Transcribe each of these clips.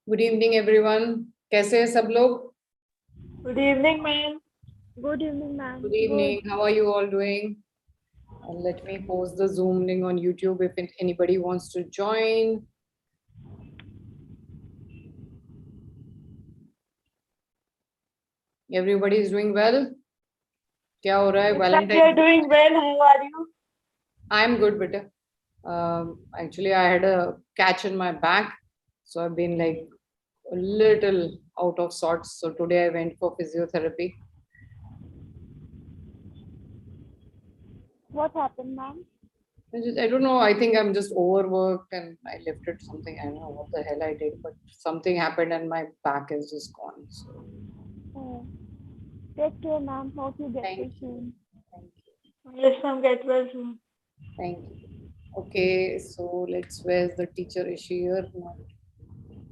Good evening, everyone. कैसे हैं सब लोग? Good evening, ma'am. Good evening, ma'am. Good evening. How are you all doing? Let me post the Zoom link on YouTube if anybody wants to join. Everybody is doing well. क्या हो रहा है? Yes, sir, we are doing well. How are you? I'm good, beta. Actually, I had a catch in my back, so I've been like a little out of sorts. So today I went for physiotherapy. What happened, ma'am? I don't know. I think I'm just overworked and I lifted something. I don't know what the hell I did, but something happened and my back is just gone. So Oh, take care, ma'am. Hope you get Thank well soon. thank you. Yes, ma'am. Get well soon. Thank you. Okay, so where's the teacher? Is she here? No.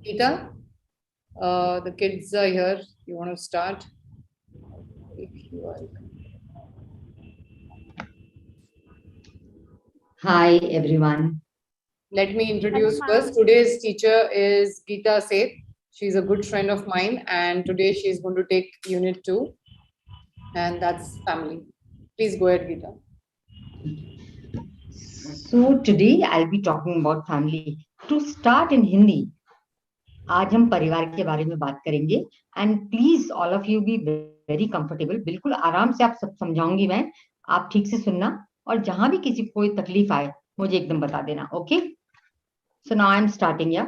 Rita, the kids are here. You want to start? If you are. Hi everyone. Let me introduce Hello, first. ma'am. Today's teacher is Geeta Seth. She's a good friend of mine, and today she's going to take Unit 2, and that's family. Please go ahead, Geeta. So today I'll be talking about family. To start in Hindi, आज हम परिवार के बारे में बात करेंगे and please all of you be very comfortable. बिल्कुल आराम से आप सब समझाऊंगी मैं. आप ठीक से सुनना और जहां भी किसी को कोई तकलीफ आए मुझे एकदम बता देना. Okay, so now I am starting. या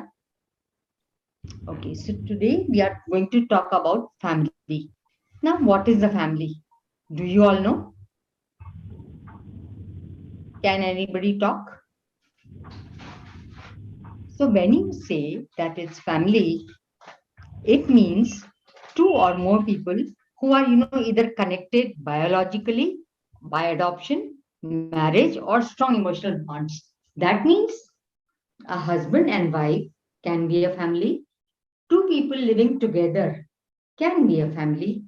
okay, so today we are going to talk about family. Now what is the family? Do you all know? Can anybody talk? So when you say that it's family, it means two or more people who are, either connected biologically by adoption, marriage, or strong emotional bonds. That means a husband and wife can be a family. Two people living together can be a family.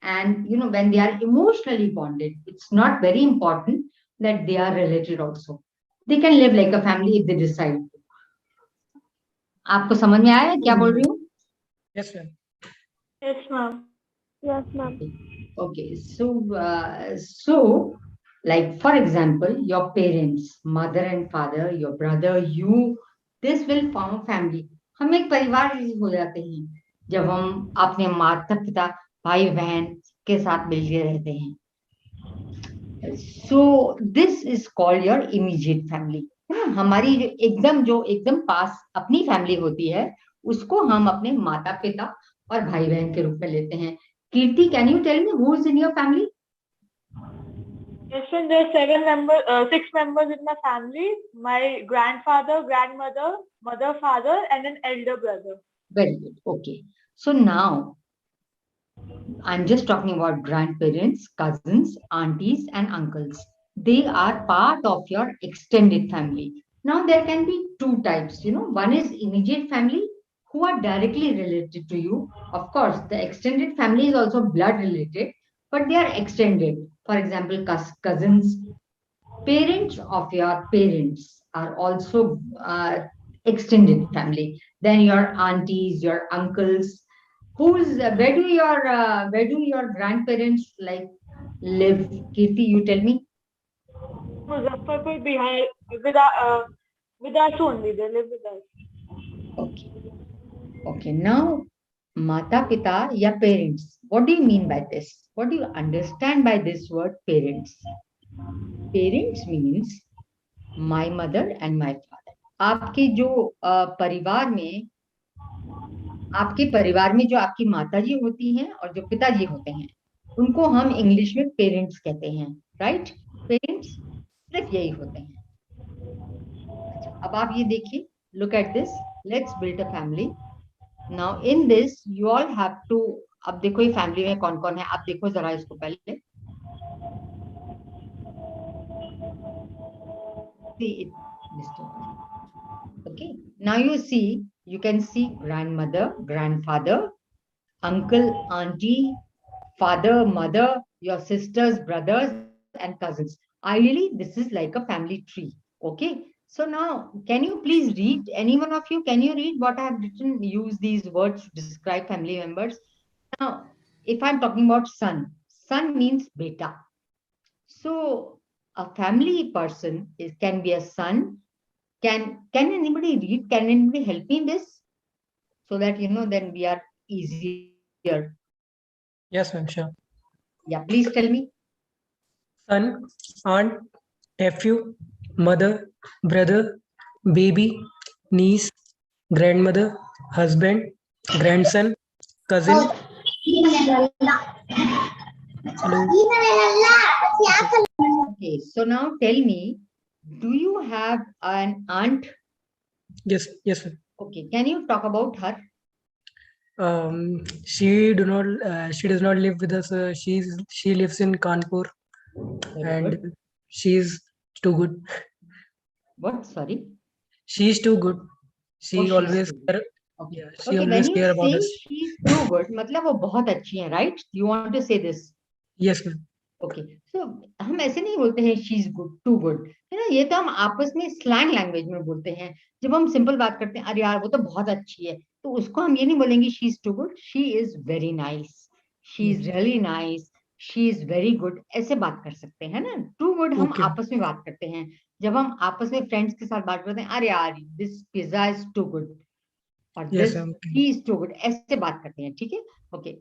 And, when they are emotionally bonded, it's not very important that they are related also. They can live like a family if they decide. आपको समझ में आया क्या बोल रही हूँ? Yes, ma'am. Yes, ma'am. Yes, ma'am. Okay, so like for example, your parents, mother and father, your brother, you, this will form a family. हम एक परिवार हो जाते हैं जब हम अपने माता पिता भाई बहन के साथ मिलके रहते हैं. So this is called your immediate family. हमारी जो एकदम पास अपनी फैमिली होती है उसको हम अपने माता पिता और भाई बहन के रूप में लेते हैं. Kirti, can you tell me who is in your family? Yes, ma'am. There are 6 members in my family. My grandfather, grandmother, mother, father, and an elder brother. Very good. Okay. So now I'm just talking about grandparents, cousins, aunties, and uncles. They are part of your extended family. Now there can be two types. One is immediate family who are directly related to you. Of course, the extended family is also blood related, but they are extended. For example, cousins, parents of your parents are also extended family. Then your aunties, your uncles. Where do your grandparents live? Kirti, you tell me. Muzaffarpur, Bihar, with us only. They live with us. Okay. Okay. Now, mata pita ya parents. What do you mean by this? What do you understand by this word parents? Parents means my mother and my father. आपके परिवार में जो आपकी माताजी होती हैं और जो पिताजी होते हैं उनको हम इंग्लिश में पेरेंट्स कहते हैं. राइट? पेरेंट्स सिर्फ यही होते हैं. अच्छा, अब आप ये देखिए, look at this. Let's build a family. Now in this you all have to. अब देखो ये फैमिली में कौन कौन है. आप देखो जरा इसको पहले. See it. Okay. Now you can see grandmother, grandfather, uncle, auntie, father, mother, your sisters, brothers, and cousins. Ideally, this is like a family tree. Okay. So now, can you please read, any one of you, can you read what I have written? Use these words to describe family members. Now, if I'm talking about son means beta. So a family person can be a son. Can anybody read? Can anybody help me in this? So that, then we are easier. Yes, ma'am, sure. Yeah, please tell me. Son, aunt, nephew, mother, brother, baby, niece, grandmother, husband, grandson, cousin. Hello. Okay, so now tell me, do you have an aunt? Yes, yes, ma'am. Okay, can you talk about her? She does not live with us. She lives in Kanpur, Very and good. she's too good. What? Sorry. She's too good. Oh, She she's always too good. care. Okay. Yeah, she Okay, when always you care about say us. she's too good, मतलब वो बहुत अच्छी है, right? You want to say this? Yes, ma'am. Okay. So हम ऐसे नहीं बोलते हैं she's good, too good. है ना? ये तो हम आपस में स्लैंग लैंग्वेज में बोलते हैं. जब हम सिंपल बात करते हैं, अरे यार वो तो बहुत अच्छी है, तो उसको हम ये नहीं बोलेंगे she's too good. She is very nice. She is really nice. She is very good. ऐसे बात कर सकते हैं ना. Too good हम Okay. आपस में बात करते हैं. जब हम आपस में फ्रेंड्स के साथ बात करते हैं, अरे यार this pizza is too good. और Yes, this ma'am. Okay. he is too good. ऐसे बात करते हैं, ठीक है? Okay.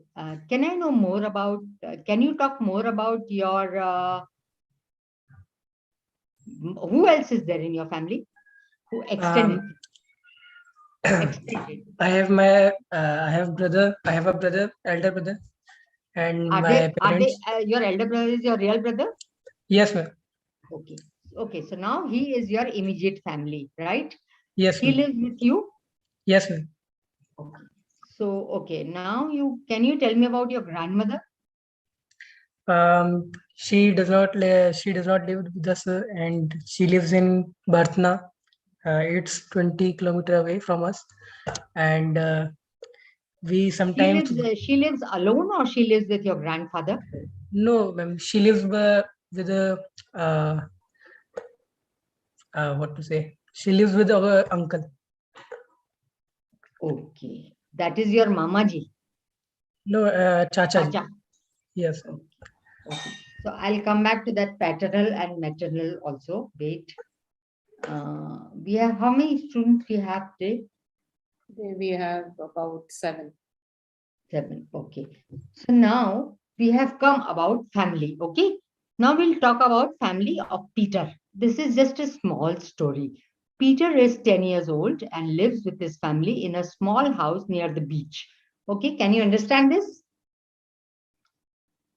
Can I know more about? Can you talk more about your? Who else is there in your family? Who extended? Extended. I have brother. I have a brother, elder brother, and Are my they? Are they? parents. Your elder brother is your real brother? Yes, ma'am. Okay. Okay. So now he is your immediate family, right? Yes, He ma'am. lives with you. Yes, ma'am. Okay. So okay. Now can you tell me about your grandmother? She does not live with us, and she lives in Barthna. It's 20 kilometer away from us, and we sometimes. She lives alone, or she lives with your grandfather? No, ma'am. She lives with a uh, what to say? She lives with our uncle. Okay. That is your mama ji. No, Chacha ji. Chacha. Yes. Okay. Okay. So I'll come back to that paternal and maternal also. Wait. We have how many students we have today? Today we have about 7. 7. Okay. So now we have come about family. Okay. Now we'll talk about family of Peter. This is just a small story. Peter is 10 years old and lives with his family in a small house near the beach. Okay. Can you understand this?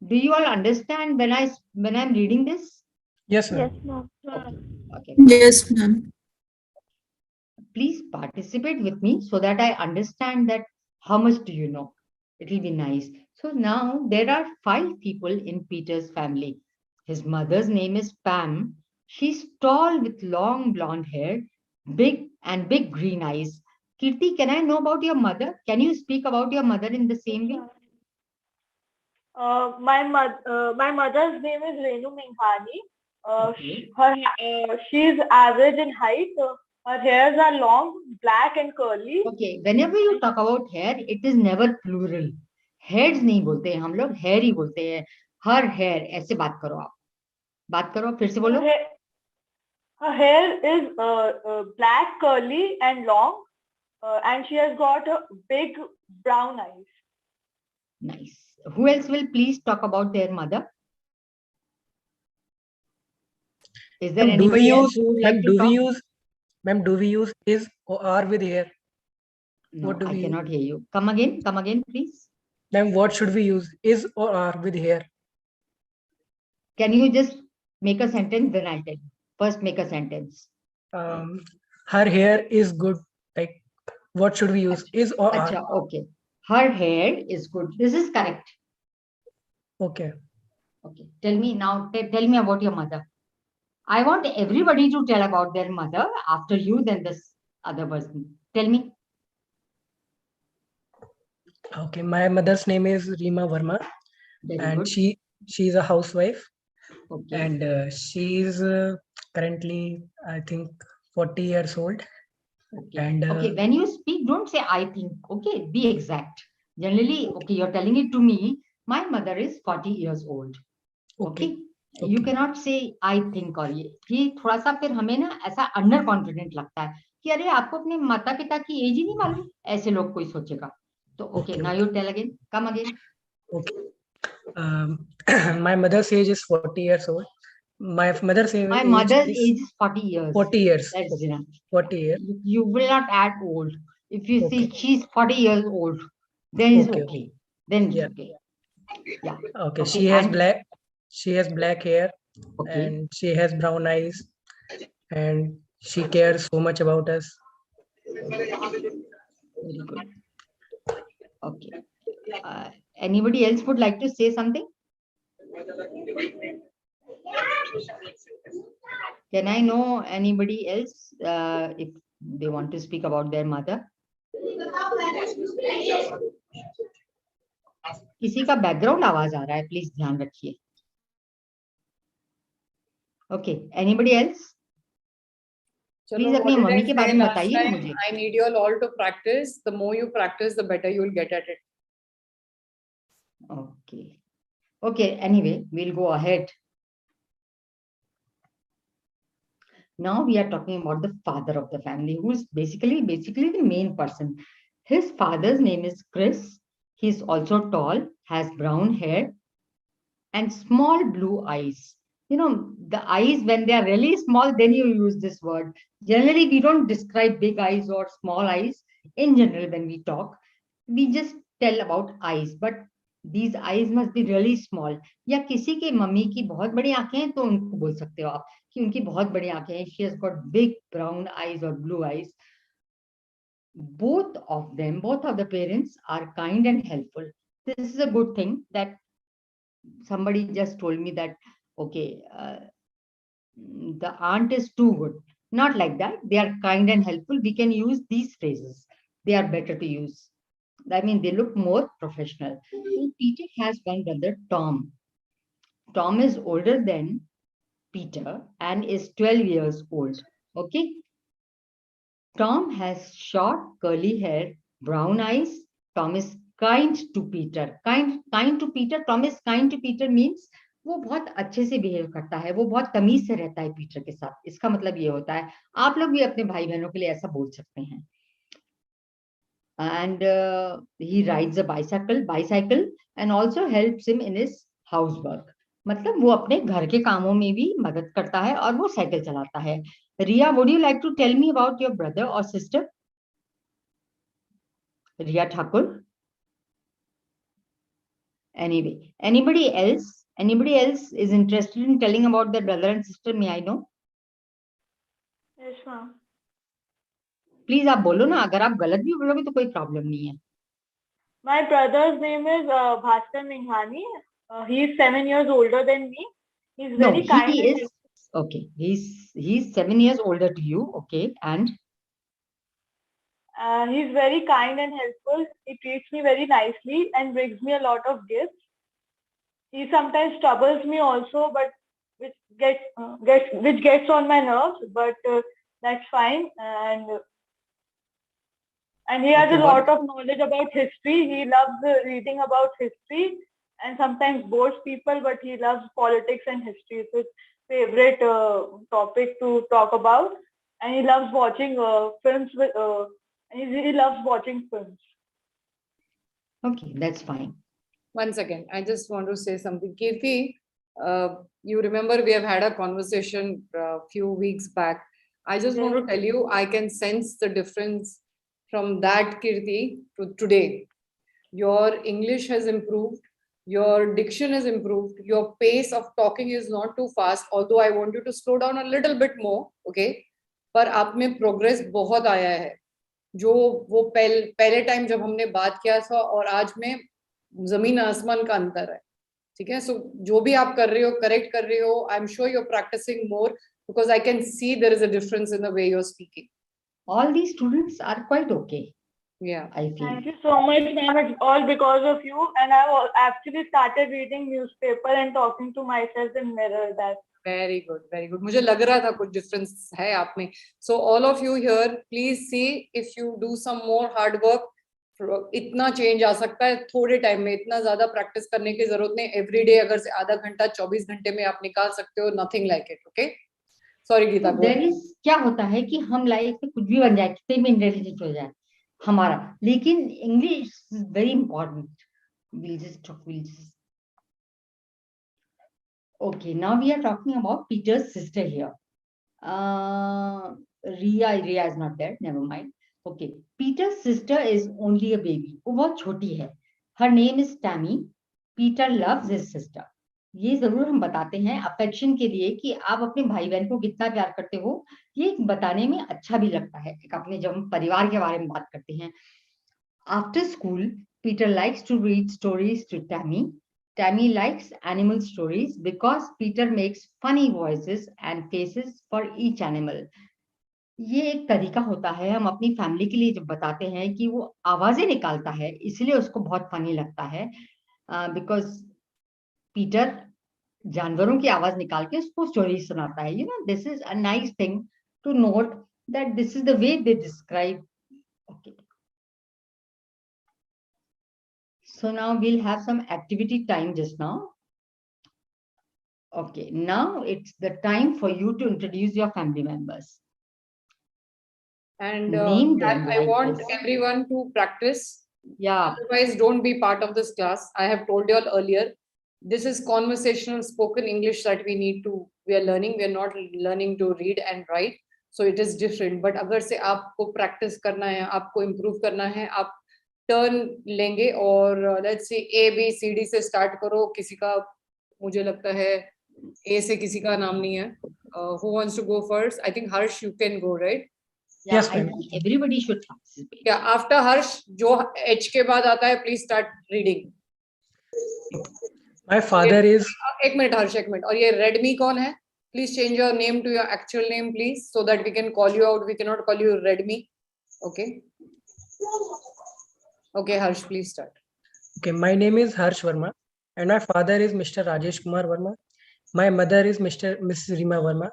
Do you all understand when I'm reading this? Yes, ma'am. Yes, ma'am. Okay. Okay. Yes, ma'am. Please participate with me so that I understand that how much do you know. It will be nice. So now there are 5 people in Peter's family. His mother's name is Pam. She's tall with long blonde hair, big green eyes. Kirti, can I know about your mother? Can you speak about your mother in the same way? My mother's name is Renu Minghani. Okay. She's average in height. Her hairs are long, black and curly. Okay, whenever you talk about hair, it is never plural. Heads नहीं बोलते हैं हम लोग, hair ही बोलते हैं. Her hair, ऐसे बात करो आप. बात करो, फिर से बोलो. Her hair is black, curly and long, and she has got big brown eyes. Nice. Who else will please talk about their mother? Is there Ma'am, do we anybody else use, who would ma'am, like to do we talk? use, ma'am, do we use is or are with here? No, What do I we use? cannot hear you. Come again, please. Ma'am, what should we use? Is or are with here? Can you just make a sentence, then I'll tell you. First, make a sentence. Her hair is good. Like, what should we use? Is or are? Acha, okay. Her hair is good. This is correct. Okay. Okay. Tell me now, tell me about your mother. I want everybody to tell about their mother. After you, then this other person. Tell me. Okay. My mother's name is Rima Verma, Very and good. she's a housewife, Okay. and she's currently, I think, 40 years old. Okay. And Okay, when you speak, don't say I think. Okay, be exact. Generally, okay, you're telling it to me. My mother is 40 years old. Okay. You Okay. cannot say I think और ये थोड़ा सा फिर हमें ना ऐसा under confident लगता है कि अरे आपको अपने माता पिता की एज ही नहीं मालूम, ऐसे लोग कोई सोचेगा. तो okay, now you tell again, come again. Okay. My mother's age is 40 years old. My mother's age, My mother's is age is 40 years. 40 years. That's enough. 40 years. You will not add old. If you Okay. say she's 40 years old, then it's Okay. okay. Then it's Yeah. okay. Yeah. Okay. Okay. She has black hair, Okay. and she has brown eyes, and she cares so much about us. Very good. Okay. Anybody else would like to say something? Can I know anybody else if they want to speak about their mother? किसी का background आवाज आ रहा है, please ध्यान रखिए. Okay. Anybody else? Please अपनी mummy के बारे में बताइए ना मुझे. I need you all to practice. The more you practice, the better you will get at it. Okay. Okay. Anyway, we'll go ahead. Now we are talking about the father of the family, who is basically the main person. His father's name is Chris. He's also tall, has brown hair, and small blue eyes. You know, the eyes, when they are really small, then you use this word. Generally, we don't describe big eyes or small eyes. In general, when we talk, we just tell about eyes. But these eyes must be really small. या किसी के mummy की बहुत बड़ी आंखें हैं तो उनको बोल सकते हो आप कि उनकी बहुत बड़ी आंखें हैं. She has got big brown eyes or blue eyes. Both of the parents are kind and helpful. This is a good thing that somebody just told me that, okay, the aunt is too good. Not like that. They are kind and helpful. We can use these phrases. They are better to use. I mean, they look more professional. So Peter has one brother, Tom. Tom is older than Peter and is 12 years old. Okay. Tom has short curly hair, brown eyes. Tom is kind to Peter. Kind to Peter. Tom is kind to Peter means वो बहुत अच्छे से behave करता है, वो बहुत तमीज से रहता है पीटर के साथ. इसका मतलब ये होता है. आप लोग भी अपने भाई बहनों के लिए ऐसा बोल सकते हैं. And he rides a bicycle and also helps him in his housework. मतलब वो अपने घर के कामों में भी मदद करता है और वो साइकिल चलाता है. Ria, would you like to tell me about your brother or sister? Ria Thakur. Anyway, anybody else is interested in telling about their brother and sister? May I know? Yes, ma'am. Please आप बोलो ना. अगर आप गलत भी बोलोगे तो कोई प्रॉब्लम नहीं है. My brother's name is Bhaskar Minghani. He is 7 years older than me. He's very kind. He is okay. He's 7 years older to you. Okay, and he's very kind and helpful. He treats me very nicely and brings me a lot of gifts. He sometimes troubles me also, but which gets on my nerves. But that's fine. And he has a lot of knowledge about history. He loves reading about history and sometimes bores people, but he loves politics and history. It's his favorite topic to talk about. And he loves watching films and he loves watching films. Okay, that's fine. 1 second. I just want to say something. Kirti, you remember we have had a conversation a few weeks back. I just want to tell you, I can sense the difference from that Kirti to today. Your English has improved. Your diction has improved. Your pace of talking is not too fast. Although I want you to slow down a little bit more. Okay. पर आप में progress बहुत आया है. जो वो पहले time जब हमने बात किया था और आज में जमीन आसमान का अंतर है. ठीक है. So जो भी आप कर रहे हो, correct कर रहे हो. I'm sure you're practicing more because I can see there is a difference in the way you're speaking. All these students are quite okay. Yeah. I feel. Thank you so much, ma'am. It's all because of you. And I've actually started reading newspaper and talking to myself in mirror. That Very good, very good. मुझे लग रहा था कुछ difference है आप में. So all of you here, please see if you do some more hard work. इतना change आ सकता है थोड़े time में. इतना ज़्यादा practice करने की ज़रूरत नहीं. Every day अगर से आधा घंटा 24 घंटे में आप निकाल सकते हो, nothing like it. Okay? Sorry Gita. There is क्या होता है कि हम लाइफ में कुछ भी बन जाए, कितने भी इंटेलिजेंट हो जाए हमारा, लेकिन English is very important. Okay, now we are talking about Peter's sister here. Ria is not there. Never mind. Okay, Peter's sister is only a baby. वो बहुत छोटी है. Her name is Tammy. Peter loves his sister. ये जरूर हम बताते हैं affection के लिए कि आप अपने भाई बहन को कितना प्यार करते हो. ये बताने में अच्छा भी लगता है. एक अपने जब हम परिवार के बारे में बात करते हैं. After school, Peter likes to read stories to Tammy. Tammy likes animal stories because Peter makes funny voices and faces for each animal. ये एक तरीका होता है हम अपनी फैमिली के लिए जब बताते हैं कि वो आवाजें निकालता है, इसलिए उसको बहुत फनी लगता है. बिकॉज पीटर जानवरों की आवाज निकाल के उसको स्टोरी सुनाता है. You know, this is a nice thing to note that this is the way they describe. Okay. So now we'll have some activity time just now. Okay, now it's the time for you to introduce your family members. And Name them I like want this. everyone to practice. Yeah. Otherwise, don't be part of this class. I have told you all earlier. This is conversational spoken English that we are learning. We are not learning to read and write. So it is different. But अगर से आपको practice करना है, आपको improve करना है, आप turn लेंगे और let's see A B C D से स्टार्ट करो. किसी का मुझे लगता है ए से किसी का नाम नहीं है. Who wants to go first? I think Harsh, you can go, right? Yeah, yes, I think everybody should participate. Yeah, after Harsh जो H के बाद आता है, please start reading. My father is. एक मिनट हर्ष, एक मिनट. और ये रेडमी कौन है? Please change your name to your actual name please, so that we can call you out. We can not call you Redmi. Okay. Okay, Harsh, please start. Okay, my name is Harsh Verma, and my father is Mr. Rajesh Kumar Verma. My mother is Mrs. Rima Verma,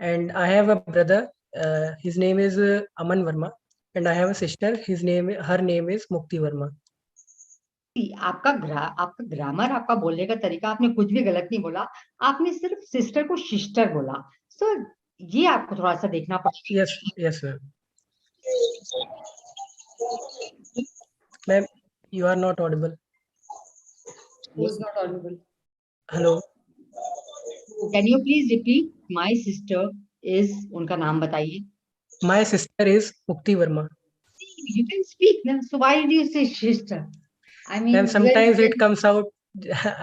and I have a brother. His name is Aman Verma, and I have a sister. Her name is Mukti Verma. आपका grammar, आपका बोलने का तरीका, आपने कुछ भी गलत नहीं बोला. आपने सिर्फ सिस्टर को सिस्टर बोला. So ये आपको थोड़ा सा देखना पड़ेगा. Yes, sir. Ma'am, you are not audible. Who is not audible? Hello. Can you please repeat? My sister is, उनका नाम बताइए. My sister is Mukti Verma. You can speak, ma'am. So why do you say sister? I mean, and sometimes it comes out.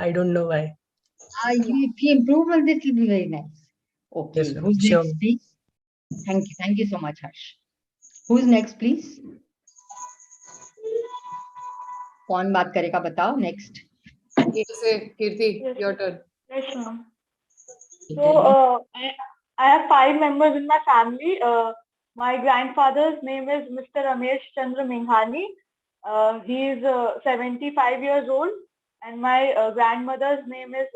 I don't know why. If you improve on this, it will be very nice. Okay. Yes, who's sure. next, please? Thank you so much, Harsh. Who's next, please? कौन बात करेगा बताओ. Next. Kirti, your turn. Yes, ma'am. So I have 5 members in my family. My grandfather's name is Mr. Ramesh Chandra Minghani. He is 75 years old, and my grandmother's name is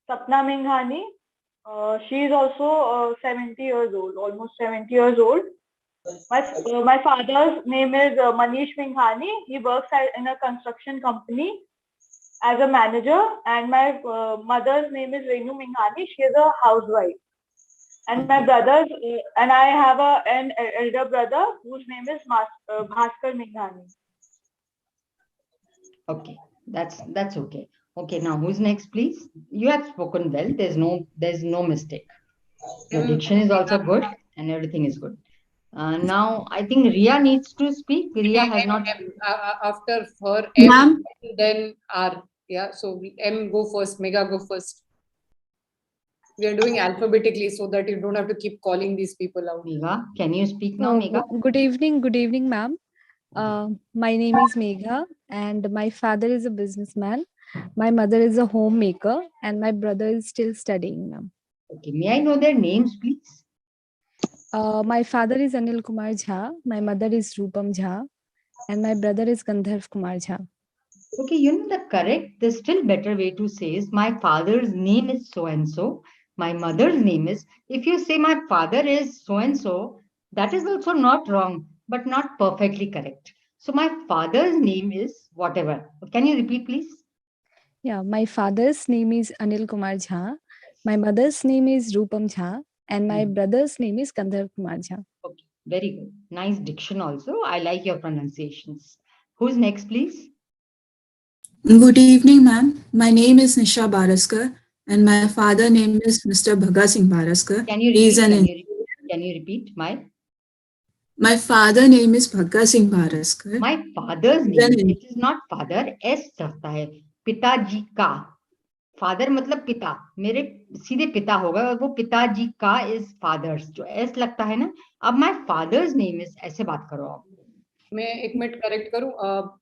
Sapna Minghani. She is also 70 years old, almost 70 years old. My father's name is Manish Minghani. He works in a construction company as a manager, and my mother's name is Renu Minghani. She is a housewife. And my brothers, and I have an elder brother whose name is Bhaskar Minghani. Okay, that's okay. Okay, now who's next, please? You have spoken well. There's no mistake. Your diction is also good, and everything is good. Now I think Ria needs to speak. Ria has not. After her, Ma'am. M, then R. Yeah, so M go first. Mega go first. We are doing alphabetically so that you don't have to keep calling these people out. Megha, can you speak now, Megha? Good evening, ma'am. My name is Megha, and my father is a businessman. My mother is a homemaker, and my brother is still studying, ma'am. Okay, may I know their names, please? My father is Anil Kumar Jha. My mother is Rupam Jha. and my brother is Gandharv Kumar Jha. Okay, the still better way to say is my father's name is so and so. My mother's name is. If you say my father is so and so, that is also not wrong, but not perfectly correct. So my father's name is whatever. Can you repeat, please? Yeah, my father's name is Anil Kumar Jha. My mother's name is Rupam Jha, and my brother's name is Gandharv Kumar Jha. Okay, very good. Nice diction also. I like your pronunciations. Who's next, please? Good evening, ma'am. My name is Nisha Baraskar, and my father name is Mr. Bhagat Singh Baraskar. Can you repeat? Can you repeat? My father name is Bhagat Singh Baraskar. My father's name, it is not father, S चढ़ता है. पिताजी का. Father मतलब पिता. मेरे सीधे पिता होगा और वो पिताजी का is fathers. जो S लगता है ना. अब my father's name is ऐसे बात करो आप. मैं एक मिनट करेक्ट करूं.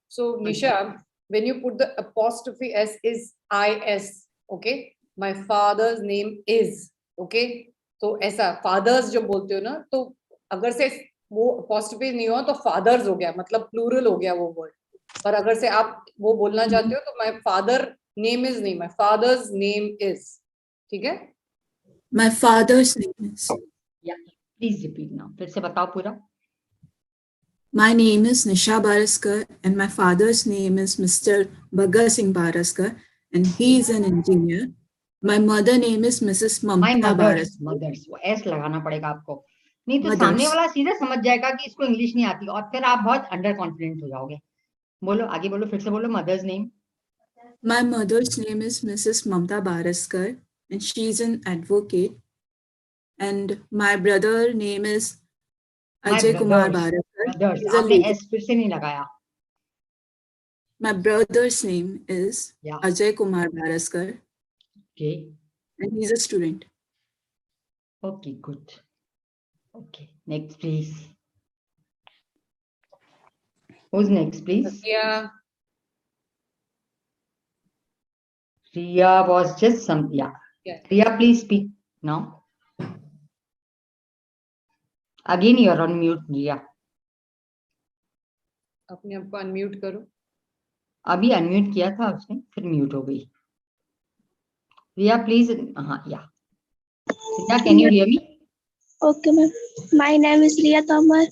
So Nisha, when you put the apostrophe S is IS, okay? My father's name is, okay? तो ऐसा fathers जो बोलते हो ना, तो अगर से वो apostrophe नहीं हुआ तो fathers हो गया, मतलब plural हो गया वो word. पर अगर से आप वो बोलना चाहते हो तो my father name is नहीं, my father's name is. ठीक है? My father's name is. Yeah, please repeat now. फिर से बताओ पूरा. My name is Nisha Baraskar, and my father's name is Mr. Bhagat Singh Baraskar, and he is an engineer. My mother name is Mrs. Mamta Baraskar. Mother's वो S लगाना पड़ेगा आपको. नहीं तो सामने वाला सीधा समझ जाएगा कि इसको इंग्लिश नहीं आती और फिर आप बहुत अंडर कॉन्फिडेंट हो जाओगे. बोलो आगे बोलो, फिर से बोलो. Mother's name. My mother's name is Mrs. Mamta Baraskar, and she is an advocate. And my brother name is Ajay Kumar Baraskar. आपने एस फिर से नहीं लगाया. My brother's name is Ajay Kumar Baraskar. Okay. And he's a student. Okay, good. Okay, next please. Who's next, please? Yeah. Riya was just some, yeah. Riya, please speak now. Again, you're on mute, Riya. अपने आप को unmute करो. अभी unmute किया था उसने, फिर mute हो गई. Riya, please. Yeah. Riya, can you hear me? Okay, ma'am. My name is Riya Tomar.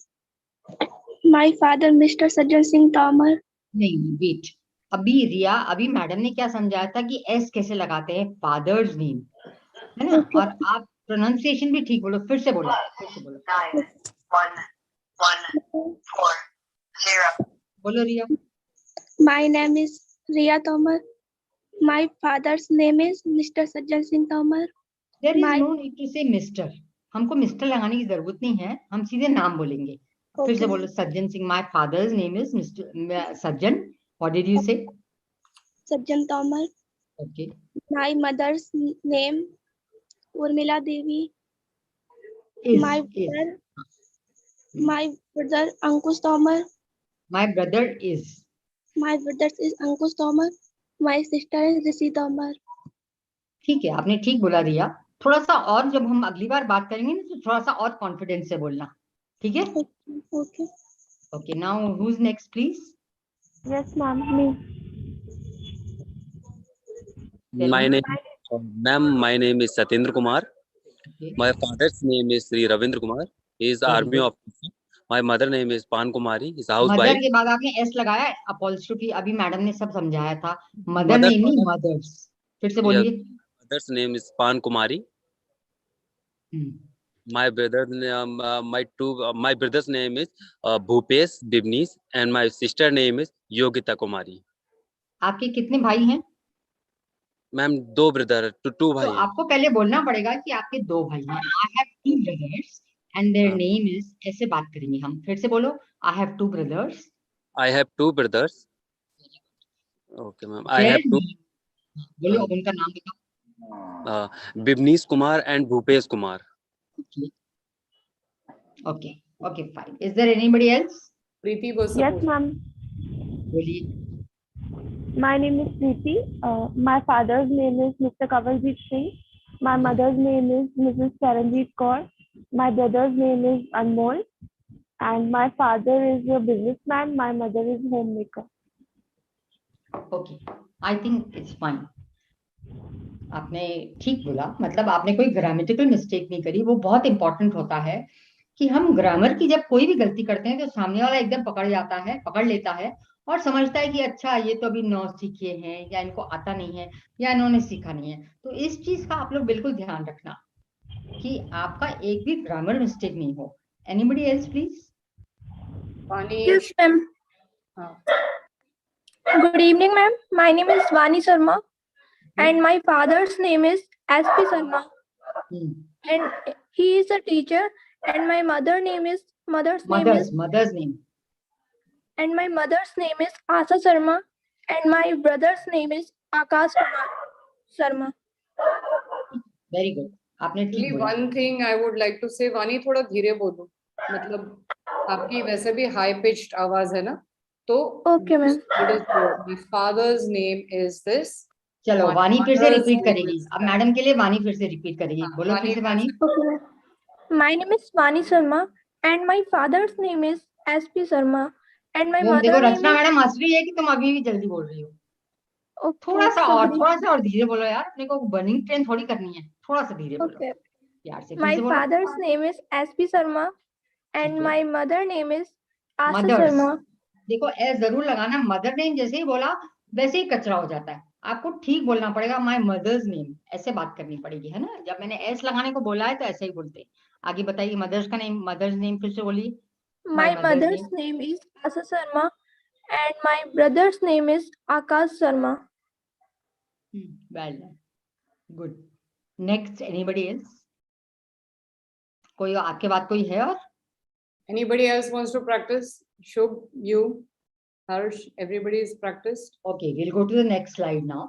My father, Mr. Sajjan Singh Tomar. नहीं, wait. अभी रिया, अभी मैडम ने क्या समझाया था कि एस कैसे लगाते हैं फादर्स नेम, है ना? और आप प्रोनाउंसिएशन भी ठीक बोलो. फिर से बोलो. 9 1 1 4 0. बोलो रिया. My name is Riya Tomar. My father's name is Mr. Sajjan Singh Tomar. There is no need to say Mr. हमको मिस्टर लगाने की जरूरत नहीं है, हम सीधे नाम बोलेंगे. फिर से बोलो. Sajjan Singh. My father's name is Mr. Sajjan. What did you say? Sajjan Tomar. Okay. My mother's name Urmila Devi. My brother Ankush Tomar. My brother is. My brother is Ankush Tomar. My sister is Rishi Tomar. ठीक है, आपने ठीक बोला रिया. थोड़ा सा और जब हम अगली बार बात करेंगे ना तो थोड़ा सा और कॉन्फिडेंस से बोलना. ठीक है? Okay. Okay, now who's next, please? Yes, ma'am. Me. My name is Satyendra Kumar. Okay. My father's name is Sri Ravindra Kumar. He is army officer. My mother name is Pan Kumari. He is housewife. Mother के बाद आपने S लगाया. Apostrophe अभी madam ने सब समझाया था. Mother name नहीं, मदर्स. फिर से बोलिए. Mother's name is Pan Kumari. My brother's name is Bhupesh Dibnis, and my sister name is Yogita Kumari. आपके कितने भाई हैं? मैम 2 ब्रदर, 2 भाई. तो आपको पहले बोलना पड़ेगा कि आपके 2 भाई हैं. I have 2 brothers and their name is. ऐसे बात करेंगे हम. फिर से बोलो. I have 2 brothers. I have 2 brothers. Okay, ma'am. I have 2. बोलो अब उनका नाम बताओ. Bibnis Kumar and Bhupesh Kumar. Okay, fine. Is there anybody else? Preeti was Yes, ma'am. बोलिए. My name is Preeti. My father's name is Mr. Kavaljeet Singh. My mother's name is Mrs. Charanjeet Kaur. My brother's name is Anmol. and my father is a businessman. My mother is homemaker. Okay, I think it's fine. आपने ठीक बोला, मतलब आपने कोई grammatical mistake नहीं करी. वो बहुत इंपॉर्टेंट होता है कि हम ग्रामर की जब कोई भी गलती करते हैं तो सामने वाला एकदम पकड़ लेता है और समझता है कि अच्छा ये तो अभी नौ सीखे हैं, या इनको आता नहीं है, या इन्होंने सीखा नहीं है. तो इस चीज का आप लोग बिल्कुल ध्यान रखना कि आपका एक भी ग्रामर मिस्टेक नहीं हो. Anybody else please? Yes, ma'am. हाँ. Good evening, ma'am. My name is Vani Sharma, and my father's name is S.P. Sharma, and he is a teacher. And my mother's name is and my mother's name is Asa Sharma, and my brother's name is Akash Kumar Sharma. Very good, आपने ठीक बोला. One thing I would like to say, Vani थोड़ा धीरे बोलो, मतलब आपकी वैसे भी हाई पिच्ड आवाज है ना, तो Okay, ma'am. My father's name is this. चलो, My वानी फिर से mother's रिपीट name करेगी. is अब मैडम के लिए वानी फिर से रिपीट करेगी. हाँ, बोलो फिर से वानी. Okay, ma'am. My name is Vani Sharma, and my father's name is S.P. Sharma, and my वो देखो mother's name Rachna is. Madam हंस रही है कि तुम अभी भी जल्दी बोल रही हो. Okay, थोड़ा सा sorry. और धीरे बोलो यार. अपने को बर्निंग ट्रेन थोड़ी करनी है, थोड़ा सा धीरे बोलो. Okay. यार से फिर My से बोलो. father's name is S.P. Sharma, and ठीक है. my mother name is Asa mother's, Sharma. देखो एस जरूर लगाना. मदर नेम जैसे ही बोला वैसे ही कचरा हो जाता है. आपको ठीक बोलना पड़ेगा. माय मदर्स नेम ऐसे बात करनी पड़ेगी, है ना. जब मैंने एस लगाने को बोला है तो ऐसे ही बोलते. आगे बताइए. मदर्स का नेम, मदर्स नेम फिर से बोलिए. My mother's name is Asa Sharma, and my brother's name is Akash Sharma. Well, good. Next, anybody else? कोई आपके बाद कोई है और? Anybody else wants to practice? Shubh, you, Harsh, everybody is practiced. Okay, we'll go to the next slide now.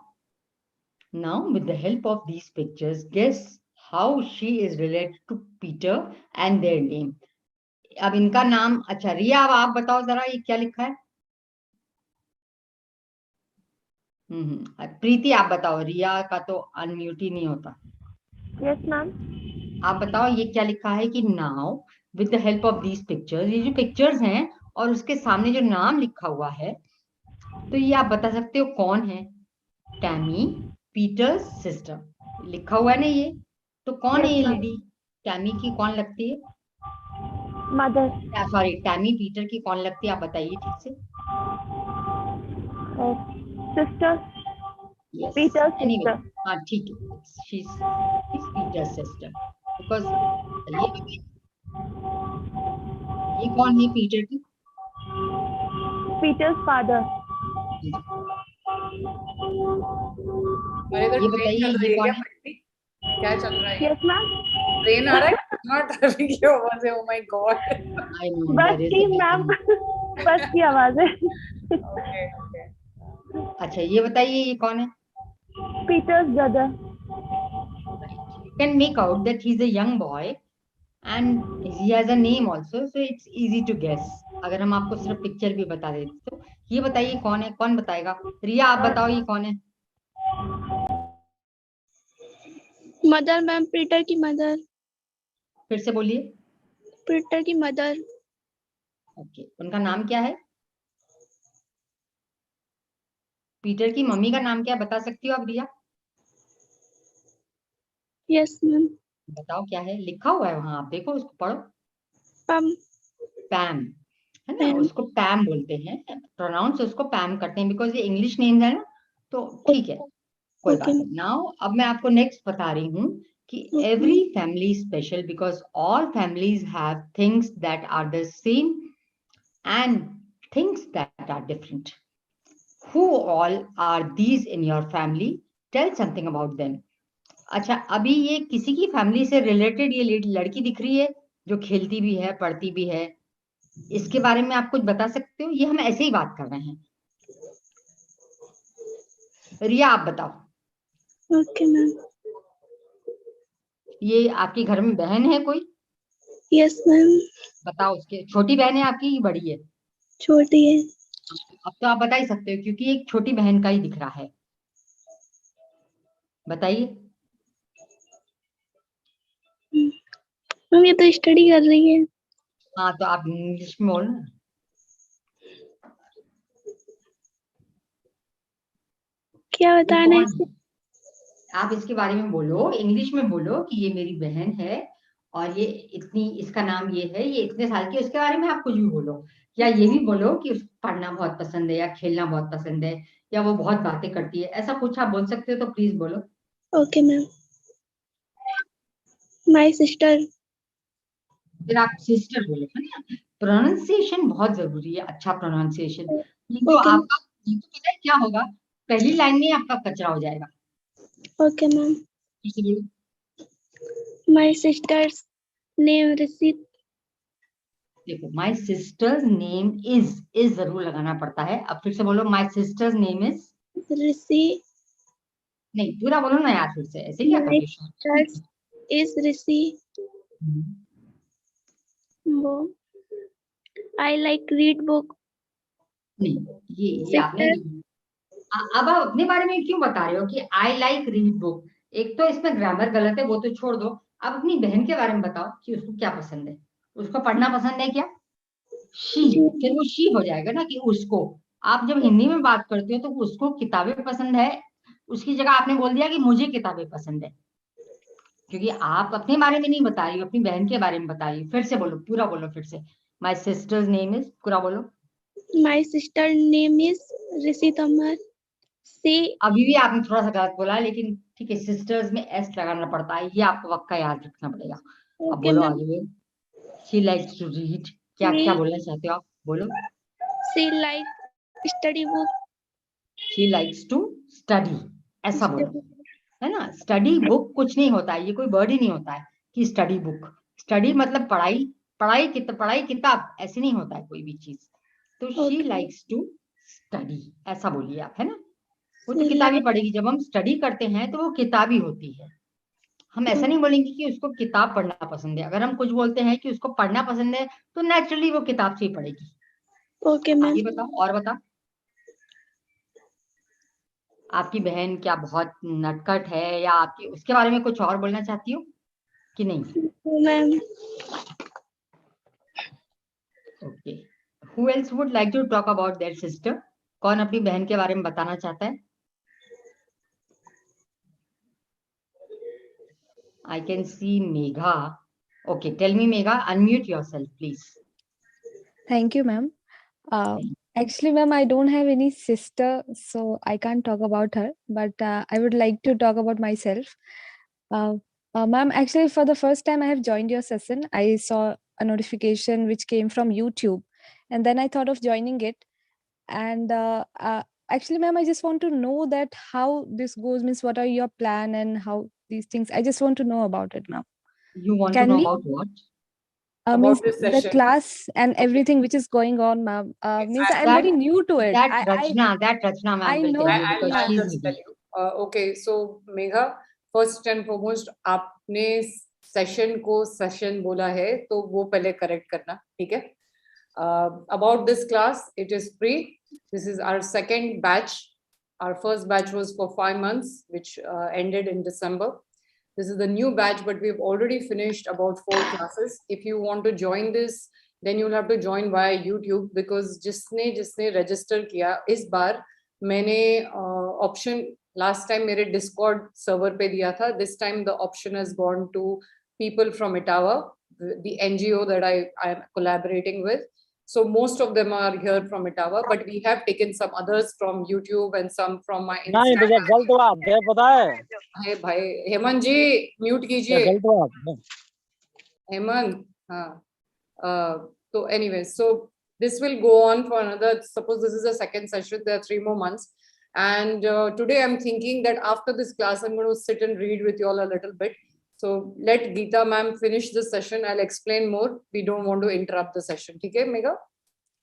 Now, with the help of these pictures, guess how she is related to Peter and their name. अब इनका नाम, अच्छा रिया, अब आप बताओ जरा ये क्या लिखा है. प्रीति आप बताओ. रिया का तो अनम्यूट ही नहीं होता. Yes, ma'am. आप बताओ ये क्या लिखा है कि now with the help of these pictures. ये जो पिक्चर्स हैं और उसके सामने जो नाम लिखा हुआ है, तो ये आप बता सकते हो कौन है. टैमी, पीटर्स सिस्टर लिखा हुआ है ना ये, तो कौन है ये लेडी? टैमी की कौन लगती है? Mother. सॉरी, टैमी पीटर की कौन लगती है? आप बताइए ठीक से. Sister. Yes. Peter's Anyway, sister. हाँ ठीक है. She's Peter's sister. Because ये कौन है पीटर की? Peter's father. ये बताइए ये कौन है? क्या चल रहा है? Yes, ma'am. ट्रेन आ रहा है? Not having your आवाज है. Oh my God. I know. बस की मैम, बस की आवाज है. Okay, okay. अच्छा ये बताइए ये कौन है? Peter's brother. You can make out that he's a young boy and he has a name also, so it's easy to guess. अगर हम आपको सिर्फ पिक्चर भी बता देते तो ये बताइए कौन है? कौन बताएगा? रिया आप बताओ ये कौन है? मदर मैम, पीटर की मदर. फिर से बोलिए. पीटर की मदर. ओके, उनका नाम क्या है? पीटर की मम्मी का नाम क्या बता सकती हो आप रिया? Yes ma'am. बताओ क्या है? लिखा हुआ है वहां, आप देखो उसको पढ़ो. पम. पैम है ना, उसको पैम बोलते हैं. प्रोनाउंस उसको पैम करते हैं बिकॉज ये इंग्लिश नेम है ना, तो ठीक है, कोई बात नहीं. नाउ अब मैं आपको नेक्स्ट बता रही हूँ कि every family special because all families have things that are the same and things that are different. Who all are these in your family? Tell something about them. अच्छा, अभी ये किसी की फैमिली से रिलेटेड ये लड़की दिख रही है जो खेलती भी है, पढ़ती भी है. इसके बारे में आप कुछ बता सकते हो? ये हम ऐसे ही बात कर रहे हैं. रिया आप बताओ. Okay ma'am. ये आपके घर में बहन है कोई? Yes ma'am. बताओ, उसके छोटी बहन है आपकी कि बड़ी है? छोटी है. अब तो आप बता ही सकते हो क्योंकि एक छोटी बहन का ही दिख रहा है. बताइए. मैम ये तो स्टडी कर रही है. हाँ तो आप इंग्लिश में बोलो ना। क्या बताना है इससे? आप इसके बारे में बोलो, इंग्लिश में बोलो कि ये मेरी बहन है और ये इतनी, इसका नाम ये है, ये इतने साल की, उसके बारे में आप कुछ भी बोलो। या ये भी बोलो कि उसको पढ़ना बहुत पसंद है या खेलना बहुत पसंद है या वो बहुत बातें करती है, ऐसा कुछ आप बोल सकते हो तो प्लीज बोलो। Okay ma'am. My sister. फिर आप सिस्टर बोलो, है ना। प्रोनाउंसिएशन बहुत जरूरी है, अच्छा प्रोनाउंसिएशन। ये तो ओके आपका, ये तो पता है क्या होगा, पहली लाइन में आपका कचरा हो जाएगा। Okay ma'am. इसलिए माय सिस्टर्स नेम ऋषि। देखो, माय सिस्टर्स नेम इज जरूर लगाना पड़ता है। अब फिर से बोलो, माय सिस्टर्स नेम इज। ऋषि। नहीं, पूरा बोलो ना यार, फिर से ऐसे क्या कर माय रही हो? सिस्टर्स इज ऋषि। वो आई लाइक रीड बुक। नहीं, ये आपने नहीं। अब आप अपने बारे में क्यों बता रहे हो कि आई लाइक रीड बुक? एक तो इसमें ग्रामर गलत है, वो तो छोड़ दो। अब अपनी बहन के बारे में बताओ कि उसको क्या पसंद है। उसको पढ़ना पसंद है क्या? शी, फिर वो शी हो जाएगा ना कि उसको। आप जब हिंदी में बात करते हो तो उसको किताबें पसंद है, उसकी जगह आपने बोल दिया कि मुझे किताबें पसंद है, क्योंकि आप अपने बारे में नहीं बता रही हो, अपनी बहन के बारे में बता रही हो। फिर से बोलो, पूरा बोलो फिर से। माय सिस्टर्स नेम इज, पूरा बोलो। माय सिस्टर नेम इज ऋषि तमर। सी। अभी भी आपने थोड़ा सा गलत बोला, लेकिन ठीक है, सिस्टर्स में एस लगाना पड़ता है, ये आपको पक्का याद रखना पड़ेगा। अब ओके बोलो मैम। आगे। शी लाइक्स टू रीड, क्या क्या बोलना चाहते हो आप, बोलो। She like study book. She likes to study, ऐसा बोलो, है ना। स्टडी बुक कुछ नहीं होता है, ये कोई वर्ड ही नहीं होता है कि स्टडी बुक। स्टडी मतलब पढ़ाई, पढ़ाई किताब, ऐसे नहीं होता है कोई भी चीज। तो शी लाइक्स टू स्टडी, ऐसा बोलिए आप, है ना। वो तो किताबी पढ़ेगी, जब हम स्टडी करते हैं तो वो किताबी होती है। हम ऐसा नहीं बोलेंगे कि उसको किताब पढ़ना पसंद है। अगर हम कुछ बोलते हैं कि उसको पढ़ना पसंद है तो नेचुरली वो किताब से ही पढ़ेगी। Okay ma'am. आगे बताओ, और बताओ। आपकी बहन क्या बहुत नटखट है, या आपकी उसके बारे में कुछ और बोलना चाहती हो कि नहीं? Ma'am. Okay, who else would like to talk about their sister? कौन अपनी बहन के बारे में बताना चाहता है? I can see Megha. Okay, tell me, Megha, unmute yourself, please. Thank you, ma'am. Actually, ma'am, I don't have any sister, so I can't talk about her, but I would like to talk about myself. Ma'am, actually, for the first time I have joined your session, I saw a notification which came from YouTube, and then I thought of joining it. And actually, ma'am, I just want to know that how this goes, means what are your plan and how these things, I just want to know about it, ma'am. You want Can to know we? about what? Means this the session. class and everything which is going on, ma'am. Means I'm very new to it. That Rachna ma'am I will know. tell you, because I'll she's just tell busy. you. Okay, so Megha, first and foremost, आपने session को session बोला है तो वो पहले correct करना, ठीक है? About this class, it is free. This is our second batch. Our first batch was for 5 months, which ended in December. This is the new batch, but we've already finished about 4 classes. If you want to join this, then you'll have to join via YouTube, because जिसने register किया, इस बार मैंने option last time मेरे Discord server पे दिया था. This time the option has gone to people from Ottawa, the NGO that I am collaborating with. So most of them are here from Ottawa, but we have taken some others from YouTube and some from my Instagram. नहीं, गलत बात है, पता है? है भाई, हेमंत जी mute कीजिए। गलत बात है हेमंत, हाँ। So anyway, so this will go on for another, suppose this is the second session, there are 3 more months. And today I'm thinking that after this class, I'm going to sit and read with you all a little bit. So let Geeta ma'am finish this session. I'll explain more. We don't want to interrupt the session. Okay, Megha?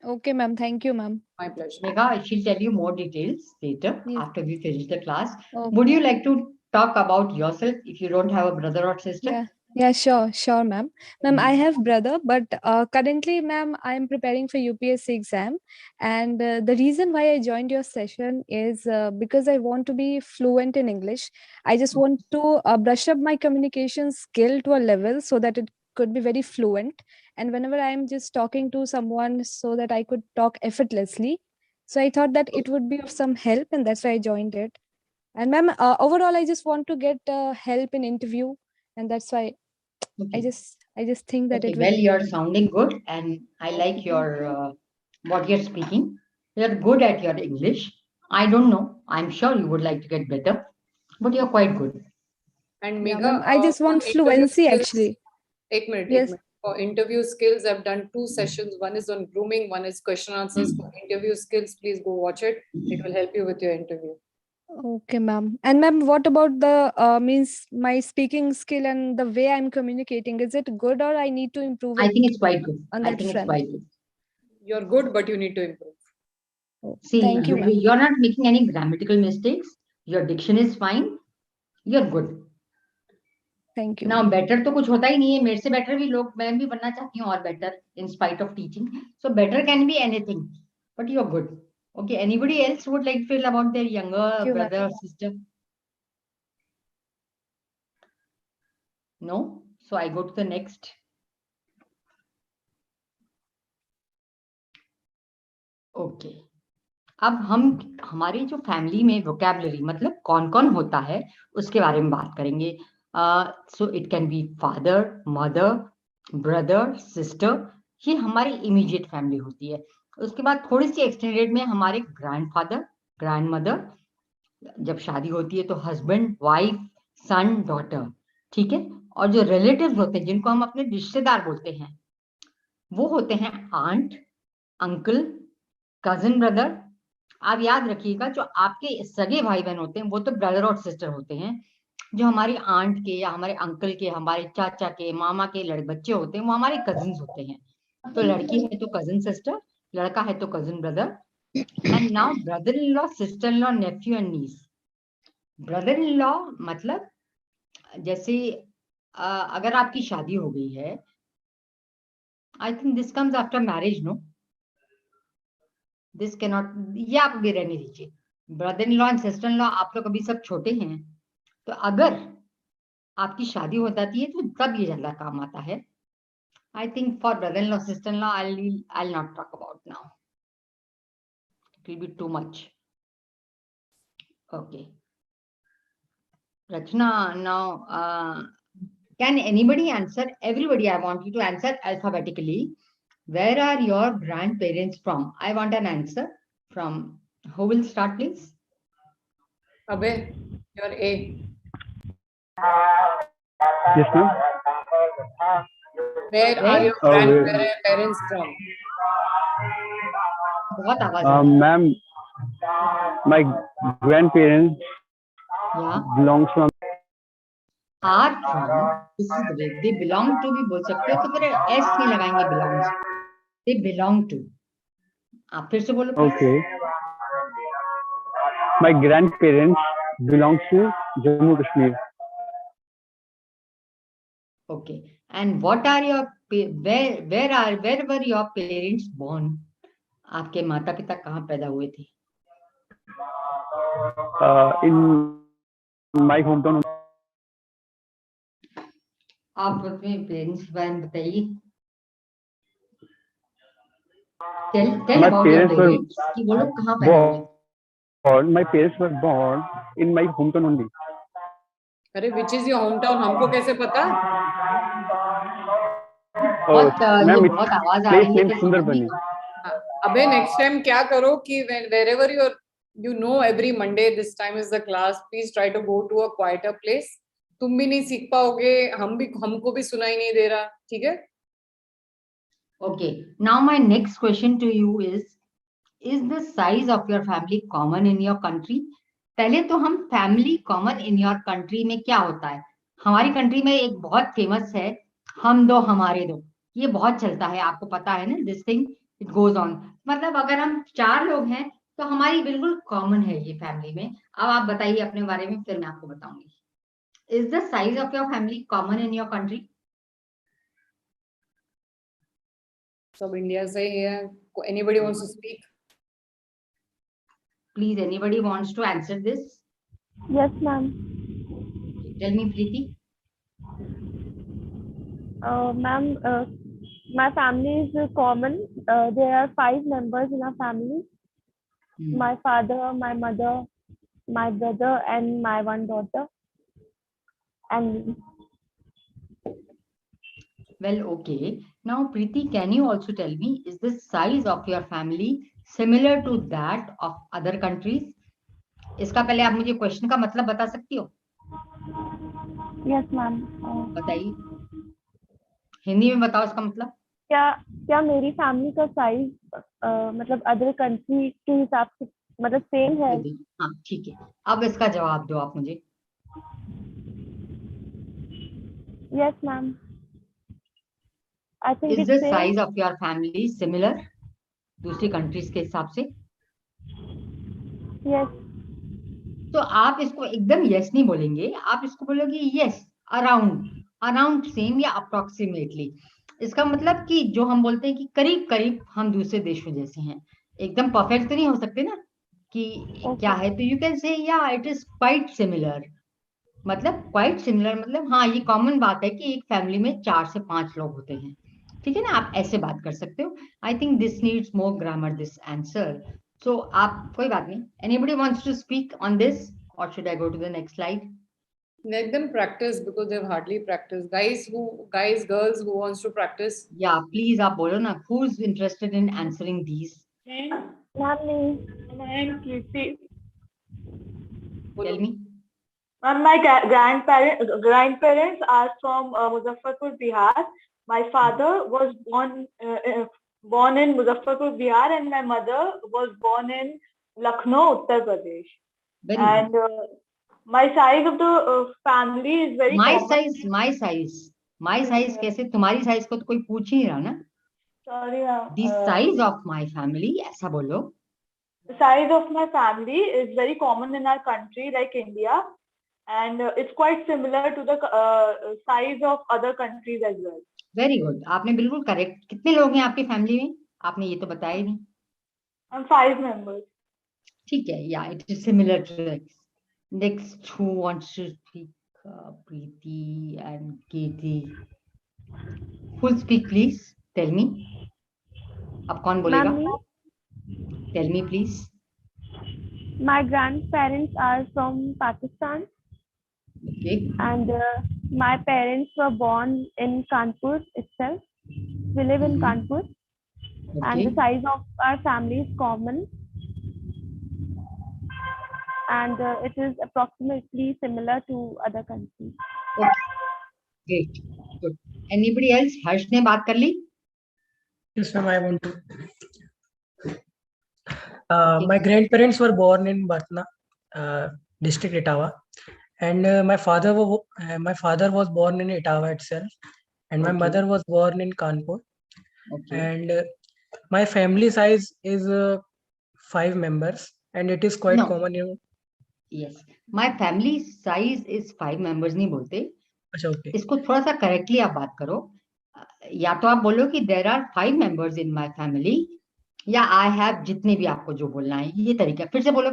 Okay, ma'am. Thank you, ma'am. My pleasure. Megha, she'll tell you more details later, Yes. after we finish the class. Okay. Would you like to talk about yourself if you don't have a brother or sister? Yeah, sure, ma'am. Ma'am, I have brother, but currently, ma'am, I am preparing for UPSC exam. And the reason why I joined your session is because I want to be fluent in English. I just want to brush up my communication skill to a level so that it could be very fluent. and whenever I'm just talking to someone so that I could talk effortlessly, so I thought that it would be of some help, and that's why I joined it. And ma'am, overall I just want to get help in interview, and that's why Okay. I just think that Okay, it well, will. you're sounding good, and I like your what you're speaking. You're good at your English. I don't know. I'm sure you would like to get better, but you're quite good. And Yeah, Megha, ma'am, I just for want interview fluency skills, actually. एक minute. Yes. For interview skills, I've done 2 sessions. One is on grooming, one is question answers. For interview skills, please go watch it. It will help you with your interview. Okay, ma'am. And ma'am, what about the means my speaking skill and the way I'm communicating? Is it good, or I need to improve I it think it's quite good. on I that think it's front? quite good. You're good, but you need to improve. Oh, See, thank you, ma'am. you're not making any grammatical mistakes. Your diction is fine. You're good. Thank you. Now, better तो कुछ होता ही नहीं है. मेरे से better भी लोग, मैं भी बनना चाहती हूँ और better in spite of teaching. So better can be anything, but you're good. Okay. Anybody else would like to feel about their younger Thank you, brother ma'am. or sister? No. So I go to the next. Okay. अब हम हमारी जो family में vocabulary मतलब कौन कौन होता है उसके बारे में बात करेंगे. So it can be father, mother, brother, sister. ये हमारी इमीडिएट फैमिली होती है. उसके बाद थोड़ी सी एक्सटेंडेड में हमारे ग्रैंडफादर, ग्रैंडमदर. जब शादी होती है तो हस्बैंड, वाइफ, सन, डॉटर. ठीक है. और जो रिलेटिव्स होते हैं जिनको हम अपने रिश्तेदार बोलते हैं वो होते हैं आंट, अंकल, कजिन ब्रदर. आप याद रखिएगा जो आपके सगे भाई बहन होते हैं वो तो ब्रदर और सिस्टर होते हैं. जो हमारी आंट के या हमारे अंकल के, हमारे चाचा के, मामा के बच्चे होते हैं वो हमारे कजिन्स होते हैं. तो लड़की है तो कजिन सिस्टर, लड़का है तो cousin brother. And now brother in law, sister in law, nephew and niece. Brother in law मतलब जैसे अगर आपकी शादी हो गई है, I think this comes after marriage, no? This can not, ये आप भी रहने दीजिए. Brother in law and sister in law आप लोग अभी सब छोटे हैं, तो अगर आपकी शादी हो जाती है तो तब ये ज्यादा काम आता है. I think for brother in law, sister in law I not talk about now. It will be too much. Okay. Rachna, now can anybody answer? Everybody, I want you to answer alphabetically. Where are your grandparents from? I want an answer from. Who will start, please? Abhay, you're A. Yes, ma'am. Where are your grandparents from? बहुत आवाज आ रही है. Ma'am, my grandparents belongs from. Are from. This is the way they belong to भी बोल सकते हो, तो फिर s नहीं लगाएंगे belongs. They belong to. आप फिर से बोलो. Okay. My grandparents belongs to Jammu Kashmir. Okay. And what are your where were your parents born? आपके माता पिता कहाँ पैदा हुए थे? In my hometown. आप अपने पेरेंट्स के बारे में बताइए. Tell My about your parents parents. कि वो लोग कहाँ पैदा हुए? My parents were born in my hometown only. अरे which is your hometown? हमको कैसे पता? बहुत आवाज आ रही है. सुंदरबनी. अबे next time क्या करो कि wherever you know every Monday this time is the class, please try to go to a quieter place. तुम भी नहीं सीख पाओगे, हमको भी सुनाई नहीं दे रहा. ठीक है? Okay. Now my next question to you is the size of your family common in your country? पहले तो हम family common in your country में क्या होता है? हमारी कंट्री में एक बहुत फेमस है, हम दो हमारे दो. ये बहुत चलता है, आपको पता है ना? This thing it goes on. मतलब अगर हम 4 लोग हैं तो हमारी बिल्कुल कॉमन है ये फैमिली में. अब आप बताइए अपने बारे में, फिर मैं आपको बताऊंगी. Is the size of your family common in your country? सब इंडिया से ही है. Anybody wants to speak? Please, anybody wants to answer this? Yes, ma'am. Tell me, Preeti. Ma'am, My family is common. There are 5 members in our family. My father, my mother, my brother, and my one daughter, and me. Well, okay. Now, Preeti, can you also tell me, is the size of your family similar to that of other countries? इसका पहले आप मुझे question का मतलब बता सकती हो? Yes, ma'am. बताइए, हिंदी में बताओ इसका मतलब. क्या मेरी फैमिली का साइज मतलब अदर कंट्री के हिसाब से मतलब सेम है? हाँ, ठीक है. अब इसका जवाब दो आप मुझे. Yes, ma'am. I think Is it's the same. size of your family similar दूसरी कंट्रीज के हिसाब से? Yes. तो आप इसको एकदम यस नहीं बोलेंगे, आप इसको बोलोगे यस, अराउंड सेम या अप्रोक्सीमेटली. इसका मतलब कि जो हम बोलते हैं कि करीब करीब हम दूसरे देशों जैसे हैं. एकदम परफेक्ट तो नहीं हो सकते ना कि क्या है. तो यू कैन से या इट इज क्वाइट सिमिलर. मतलब क्वाइट सिमिलर मतलब हाँ, ये कॉमन बात है कि एक फैमिली में 4 से 5 लोग होते हैं. ठीक है ना, आप ऐसे बात कर सकते हो. आई think this needs more grammar, this answer. So, आप कोई बात नहीं. Anybody wants to speak on this, or should I go to the next slide? Let them practice because they've hardly practiced. Girls who wants to practice. Yeah, please, आप बोलो ना. Who's interested in answering these? Tell me. My grandparents are from Muzaffarpur, Bihar. My father was born in Muzaffarpur, Bihar, and my mother was born in Lucknow, Uttar Pradesh. And my size of the family is very common. My size कैसे? तुम्हारी size को तो कोई पूछ ही नहीं रहा ना. Sorry. The size of my family, ऐसा बोलो. The size of my family is very common in our country, like India, and it's quite similar to the size of other countries as well. Very good. आपने बिल्कुल correct. कितने लोग हैं आपकी family में? आपने ये तो बताया ही नहीं. I'm 5 members. ठीक है. Yeah, it is similar to this. Next, who wants to speak? Preeti and Katie. Full speak, please. Tell me. अब कौन बोलेगा? Tell me, please. My grandparents are from Pakistan. Okay. And my parents were born in Kanpur itself. We live in Kanpur. Okay. And the size of our family is common. And it is approximately similar to other countries. Okay. Great. Good. Anybody else? Harsh ने बात कर ली? Yes, ma'am, I want to. My grandparents were born in Batna, district Etawah, and my father was born in Etawah itself, and my mother was born in Kanpur. And my family size is 5 members, and it is quite common in. Yes, my family size is 5 members नहीं बोलते. अच्छा, okay. इसको थोड़ा सा correctly आप बात करो. या तो आप बोलो कि there are 5 members in my family, या I have, जितने भी आपको जो बोलना है ये तरीका. फिर से बोलो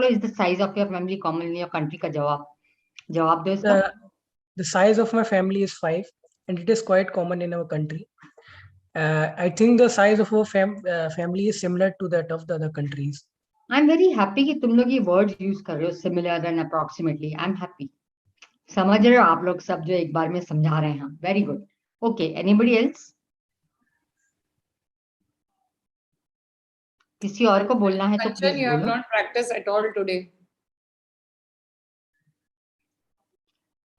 is the size of your family common in your country का जवाब दो इसका. The size of my family is 5, and it is quite common in our country. I think the size of our family is similar to that of the other countries. I'm very happy कि तुम लोग ये words use कर रहे हो, similar and approximately. I'm happy. समझ रहे हो आप लोग सब जो एक बार में समझा रहे हैं. Very good. Okay. Anybody else? किसी और को बोलना है तो प्लीज You have बोलो. not practiced at all today.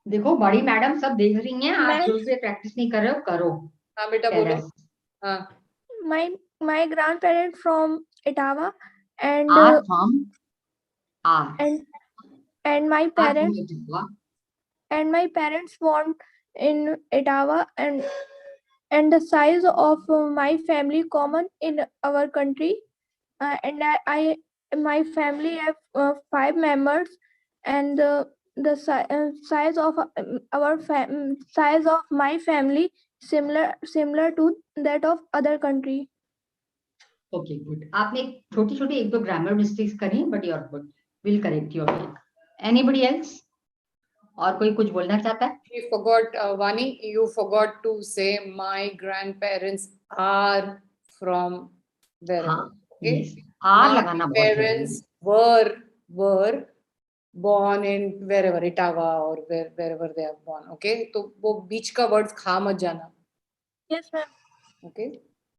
देखो बड़ी मैडम सब देख रही हैं, आप जो से प्रैक्टिस नहीं कर रहे हो करो. हाँ बेटा बोलो. हाँ. My grandparents from Etawah and are from and my parents born in Etawah, and the size of my family common in our country, and my family have 5 members, and the size of size of my family similar to that of other country. Okay, good. आपने छोटी-छोटी 1-2 grammar mistakes करी, but you're good. We'll correct you again. Anybody else? और कोई कुछ बोलना चाहता है? You forgot, Vani, you forgot to say my grandparents are from wherever. हाँ, Okay. yes. आर My लगाना बहुत जरूरी है. parents were born in wherever, Itawa or wherever they are born. Okay. तो वो बीच का वर्ड्स खा मत जाना. Yes, ma'am. Okay.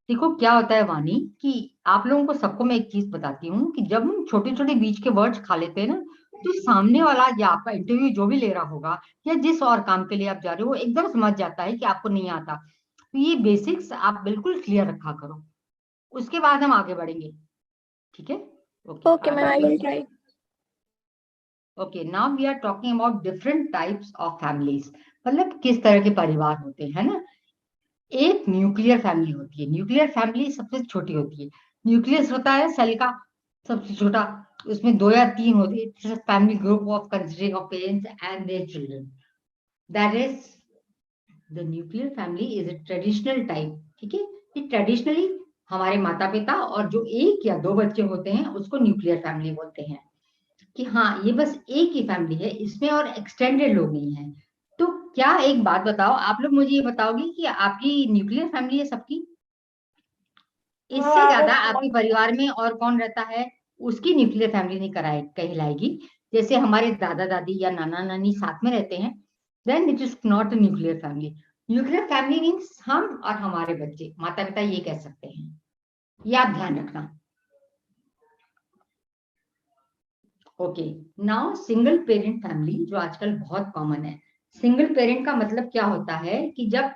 देखो क्या होता है वानी कि आप लोगों को सबको मैं एक चीज बताती हूँ कि जब हम छोटे छोटे बीच के वर्ड्स खा लेते हैं ना, तो सामने वाला या आपका इंटरव्यू जो भी ले रहा होगा या जिस और काम के लिए आप जा रहे हो, वो एकदम समझ जाता है कि आपको नहीं आता. तो ये बेसिक्स आप बिल्कुल क्लियर रखा करो, उसके बाद हम आगे बढ़ेंगे. ठीक है? Okay, ma'am. I will try. Okay, now we are talking about different types of families. मतलब किस तरह के परिवार होते हैं ना. एक न्यूक्लियर फैमिली होती है. न्यूक्लियर फैमिली सबसे छोटी होती है. न्यूक्लियस होता है सेल का सबसे छोटा, उसमें 2 या 3 होते हैं. Family group of consisting of parents and their children. That is the nuclear family is a traditional type. ठीक है? ये ट्रेडिशनली हमारे माता पिता और जो 1 या 2 बच्चे होते हैं उसको न्यूक्लियर फैमिली बोलते हैं. कि हाँ, ये बस एक ही फैमिली है, इसमें और एक्सटेंडेड लोग नहीं है. तो क्या एक बात बताओ, आप लोग मुझे ये बताओगे कि आपकी न्यूक्लियर फैमिली है सबकी? इससे ज्यादा आपके परिवार में और कौन रहता है उसकी न्यूक्लियर फैमिली नहीं कहलाएगी. जैसे हमारे दादा दादी या नाना नानी साथ में रहते हैं, then it is not a nuclear family. Nuclear family means हम और हमारे बच्चे, माता पिता, ये कह सकते हैं. ये आप ध्यान रखना. Okay, now single parent family जो आजकल बहुत कॉमन है. सिंगल पेरेंट का मतलब क्या होता है कि जब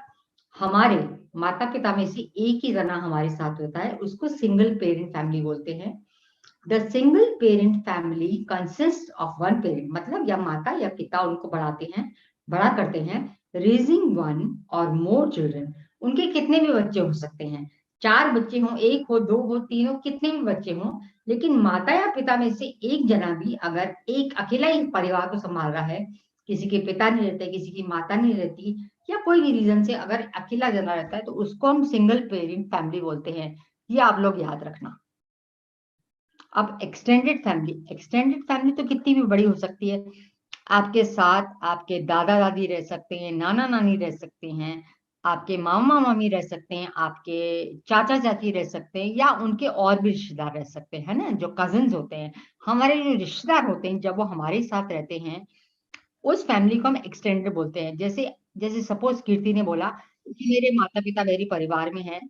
हमारे माता पिता में से एक ही जना हमारे साथ होता है, उसको सिंगल पेरेंट फैमिली बोलते हैं. The single parent family consist of 1 parent, मतलब या माता या पिता उनको बड़ा करते हैं, रेजिंग 1 और मोर चिल्ड्रन. उनके कितने भी बच्चे हो सकते हैं, 4 बच्चे हो, 1 हो, 2 हो, 3 हो, कितने भी बच्चे हो, लेकिन माता या पिता में से एक जना भी अगर एक अकेला ही परिवार को संभाल रहा है, किसी के पिता नहीं रहते, किसी की माता नहीं रहती, या कोई भी रीजन से अगर अकेला जना रहता है, तो उसको हम सिंगल पेरेंट फैमिली बोलते हैं. ये आप लोग याद रखना. अब एक्सटेंडेड फैमिली तो कितनी भी बड़ी हो सकती है. आपके साथ आपके दादा दादी रह सकते हैं, नाना नानी रह सकते हैं, आपके मामा मामी रह सकते हैं, आपके चाचा चाची रह सकते हैं, या उनके और भी रिश्तेदार रह सकते हैं, है ना, जो कजिन्स होते हैं. हमारे जो रिश्तेदार होते हैं जब वो हमारे साथ रहते हैं, उस फैमिली को हम एक्सटेंडेड बोलते हैं. जैसे सपोज कीर्ति ने बोला कि मेरे माता पिता मेरे परिवार में हैं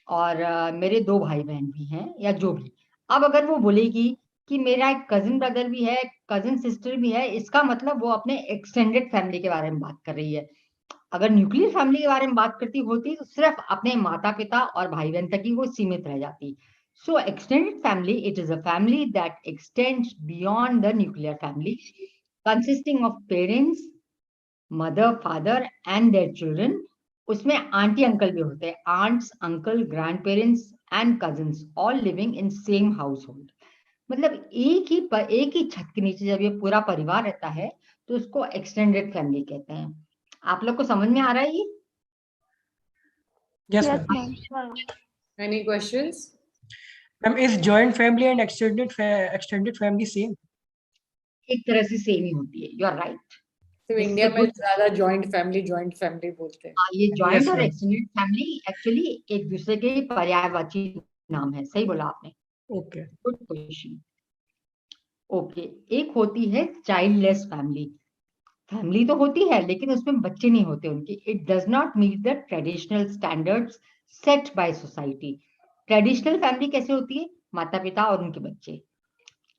और मेरे 2 भाई बहन भी हैं या जो भी. अब अगर वो बोलेगी कि मेरा एक कजिन ब्रदर भी है, कजिन सिस्टर भी है, इसका मतलब वो अपने एक्सटेंडेड फैमिली के बारे में बात कर रही है. अगर न्यूक्लियर फैमिली के बारे में बात करती होती तो सिर्फ अपने माता पिता और भाई बहन तक ही वो सीमित रह जाती. So extended family, it is a family that extends beyond the nuclear family, consisting of parents, mother, father and their children. उसमें आंटी अंकल भी होते हैं, aunts, uncle, grand parents and cousins, all living in same household. मतलब एक ही छत के नीचे जब ये पूरा परिवार रहता है तो उसको एक्सटेंडेड फैमिली कहते हैं. आप लोग को समझ में आ रहा है ये? Yes, Yes, ma'am. ma'am. Any questions? Ma'am, is joint family and extended family same? एक तरह से सेम ही होती है. You are right. तो इंडिया में ज्यादा जॉइंट फैमिली बोलते हैं. ये जॉइंट Yes, और ma'am. एक्सटेंडेड फैमिली एक्चुअली एक दूसरे के पर्यायवाची नाम है. सही बोला आपने. Okay. Good question. ओके, एक होती है चाइल्डलेस फैमिली. फैमिली तो होती है लेकिन उसमें बच्चे नहीं होते उनके. It does not meet the traditional standards set by society. Traditional family कैसे होती है? माता पिता और उनके बच्चे.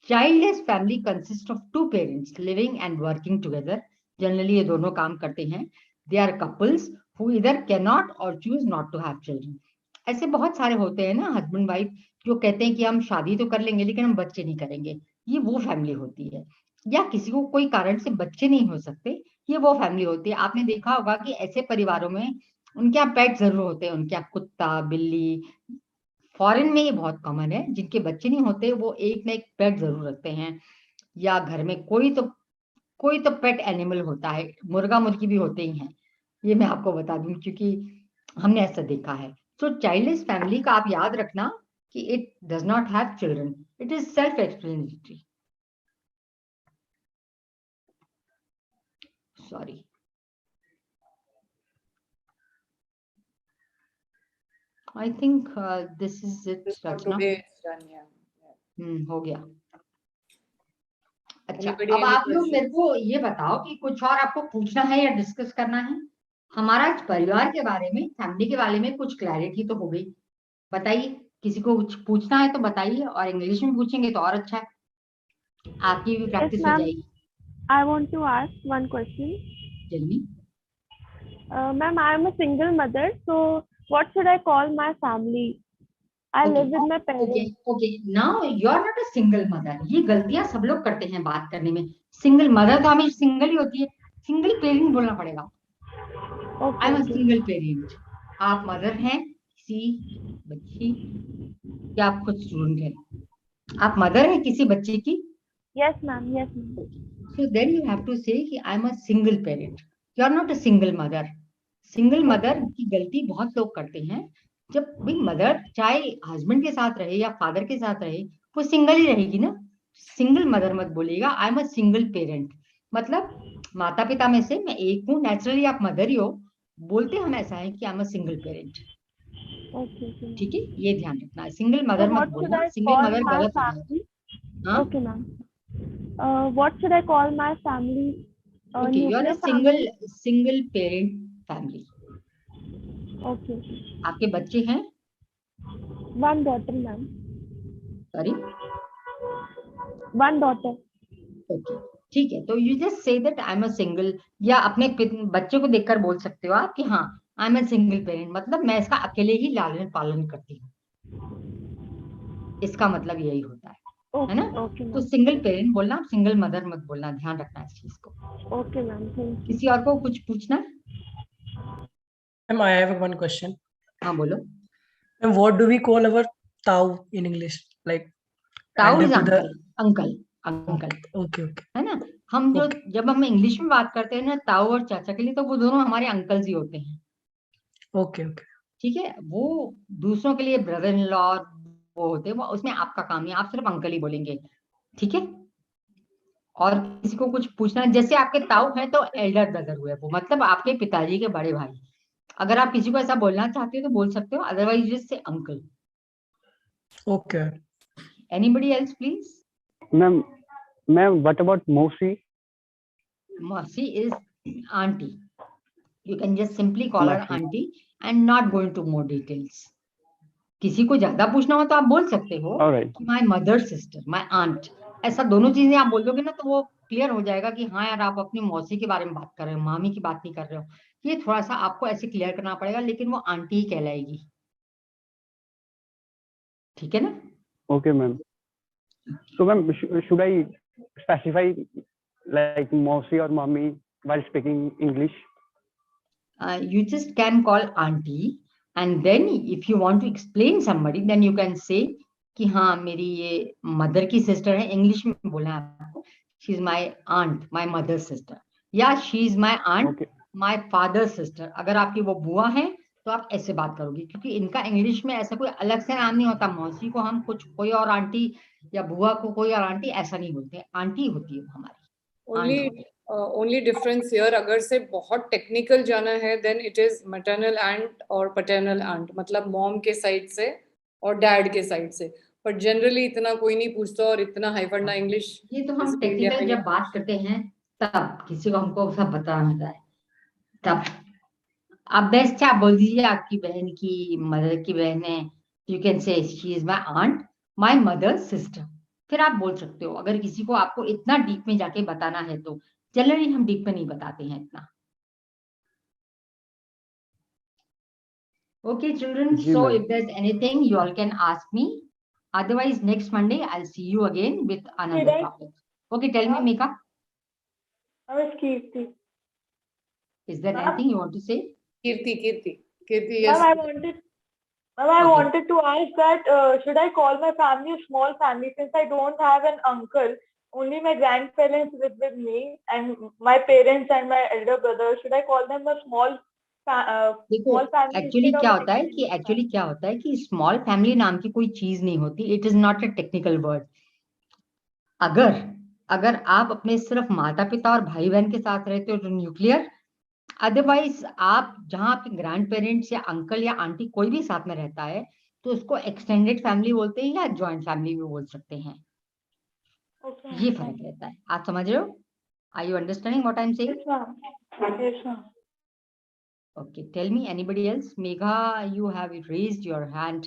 Childless family consist of 2 parents living and working together. Generally ये दोनों काम करते हैं. They are couples who either can not or choose not to have children. ऐसे बहुत सारे होते हैं ना हस्बैंड वाइफ जो कहते हैं कि हम शादी तो कर लेंगे लेकिन हम बच्चे नहीं करेंगे. ये वो फैमिली होती है. या किसी को कोई कारण से बच्चे नहीं हो सकते, ये वो फैमिली होती है. आपने देखा होगा कि ऐसे परिवारों में उनके यहाँ पेट जरूर होते हैं. उनके यहाँ कुत्ता, बिल्ली, फॉरेन में ये बहुत कॉमन है. जिनके बच्चे नहीं होते वो एक ना एक पेट जरूर रखते हैं. या घर में कोई तो पेट एनिमल होता है. मुर्गा मुर्गी भी होते ही हैं. ये मैं आपको बता दूं क्योंकि हमने ऐसा देखा है. सो चाइल्डलेस फैमिली का आप याद रखना कि it does not have children. It is self explanatory. sorry. I think this is it, Rachna. Today it's done, yeah. हो गया. अच्छा, Anybody, अब any आप लोग मेरे questions? को ये बताओ कि कुछ और आपको पूछना है या डिस्कस करना है. हमारा आज परिवार के बारे में, फैमिली के बारे में कुछ क्लैरिटी तो हो गई. बताइए, किसी को कुछ पूछना है तो बताइए, और इंग्लिश में पूछेंगे तो और अच्छा है, आपकी भी प्रैक्टिस हो जाएगी. I want to ask one question. Tell me. Ma'am, I am a single mother, so what should I call my family? I live with my parents. Okay. Now you are not a single mother. ये गलतियां सब लोग करते हैं बात करने में. Single mother तो हमेशा सिंगल ही होती है. सिंगल पेरेंट बोलना पड़ेगा. I am a single parent. आप मदर हैं किसी बच्ची, क्या आप खुद स्टूडेंट हैं? आप मदर हैं किसी बच्चे की? Yes, ma'am. Yes, ma'am. So then you have to say कि I am a single parent. You are not a single mother. Single mother की गलती बहुत लोग करते हैं. जब भी मदर चाहे हस्बैंड के साथ रहे या फादर के साथ रहे, वो सिंगल ही रहेगी ना. सिंगल मदर मत बोलिएगा. I am a single parent, मतलब माता पिता में से मैं एक हूँ. नेचुरली आप मदर ही हो, बोलते हम ऐसा है कि I am a single parent. ठीक है, ये ध्यान रखना. सिंगल मदर मत बोलना. सिंगल मदर गलत हो जाती है. Okay, ma'am. What should I call my family? Okay, you are a single parent family. Okay. आपके बच्चे हैं? One daughter, ma'am. Sorry? One daughter. Okay, ठीक है. तो you just say that I am a single, या अपने बच्चे को देखकर बोल सकते हो आप कि हाँ I am a single parent, मतलब मैं इसका अकेले ही लालन पालन करती हूँ. इसका मतलब यही होता है ना? तो सिंगल पेरेंट बोलना, सिंगल मदर मत बोलना. ध्यान रखना इस चीज को. Okay, ma'am. किसी और को कुछ पूछना है? Ma'am, I have one question. हाँ बोलो. And what do we call our tau in English? Like tau is uncle. Okay. है ना? हम जब हम इंग्लिश में बात करते हैं ना ताऊ और चाचा के लिए, तो वो दोनों हमारे अंकल्स ही होते हैं. ओके. ठीक है. वो दूसरों के लिए ब्रदर इन लॉ वो होते हैं, वो उसमें आपका काम नहीं, आप सिर्फ अंकल ही बोलेंगे. ठीक है. और किसी को कुछ पूछना है, जैसे आपके ताऊ है तो एल्डर ब्रदर हुए, वो मतलब आपके पिताजी के बड़े भाई. अगर आप किसी को ऐसा बोलना चाहते हो तो बोल सकते हो, otherwise just say uncle. Okay. Anybody else please? Ma'am, what about Mosi? Mosi is auntie. You can just simply call her auntie and not go into more details. किसी को ज्यादा पूछना हो तो आप बोल सकते हो कि my mother sister, my aunt. ऐसा दोनों चीजें आप बोल दोगे ना तो वो क्लियर हो जाएगा कि हाँ यार आप अपनी मौसी के बारे में बात कर रहे हो, मामी की बात नहीं कर रहे हो. ये थोड़ा सा आपको ऐसे क्लियर करना पड़ेगा, लेकिन वो आंटी ही कहलाएगी. ठीक है ना? Okay, ma'am. So, ma'am, should I specify like Mosi or Mommy while speaking English? You just can call auntie, and then if you want to explain somebody, then you can say कि हाँ मेरी ये mother की sister है. English में बोलना है आपको, she is my aunt, my mother sister, या she is my aunt, my father sister. अगर आपकी वो बुआ है तो आप ऐसे बात करोगे, क्योंकि इनका इंग्लिश में ऐसा कोई अलग से नाम नहीं होता. मौसी को हम कुछ कोई और आंटी, या बुआ को कोई और आंटी ऐसा नहीं बोलते. आंटी होती है हमारी. Only difference here, अगर से बहुत टेक्निकल जाना है then it is maternal aunt और paternal aunt, मतलब मॉम के साइड से और डैड के साइड से. पर जनरली इतना कोई नहीं पूछता और इतना हाइफंडा इंग्लिश. ये तो हम टेक्निकल जब बात करते हैं तब किसी को हमको सब बताना होता है. तब आप बेस्ट आप बोल दीजिए आपकी बहन की मदर की बहन है, you can say she is my aunt, my mother sister. फिर आप बोल सकते हो. अगर किसी को आपको इतना डीप में जाके बताना है तो जनरली हम डीप में नहीं बताते हैं इतना. Okay, children. So if there's anything, you all can ask me. Otherwise, next Monday I'll see you again with another topic. Okay, tell me, Mika. Kirti. Is there anything you want to say? Kirti. Yes. I wanted to ask that should I call my family a small family, since I don't have an uncle, only my grandparents live with me, and my parents and my elder brother. Should I call them a small family? Actually क्या होता है कि small family नाम की कोई चीज नहीं होती. It is not a technical word. अगर अगर आप अपने सिर्फ माता पिता और भाई बहन के साथ रहते हो तो न्यूक्लियर, अदरवाइज आप जहाँ आपके ग्रैंड पेरेंट्स या अंकल या आंटी कोई भी साथ में रहता है तो उसको एक्सटेंडेड फैमिली बोलते हैं या ज्वाइंट फैमिली भी बोल सकते हैं। ये फर्क रहता है। आप समझ रहे हो? Are you understanding what I am saying? Okay, tell me, anybody else? Megha, you have raised your hand.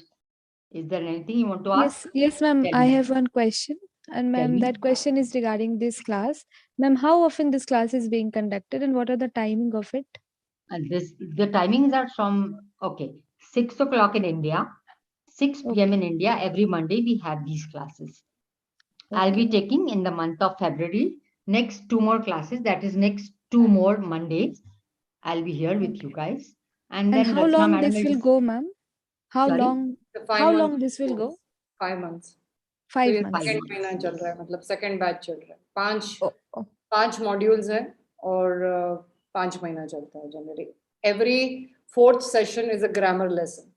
Is there anything you want to ask? Yes, ma'am. Tell I me. have one question. And Tell ma'am, me. that question is regarding this class. Ma'am, how often this class is being conducted and what are the timing of it? And the timings are from, okay, 6 o'clock in India, 6 p.m. in India. Every Monday we have these classes. I'll be taking in the month of February next 2 more classes. That is next 2 more Mondays. I'll be here with you guys. And then how Rachna long madam this will go, ma'am? How Sorry? long? The How long this will go? 5 months. 5 तो ये months. Second महीना चल रहा है, मतलब second batch चल रहा है। पांच मॉड्यूल्स हैं और 5 महीना चलता है generally. Every fourth session is a grammar lesson.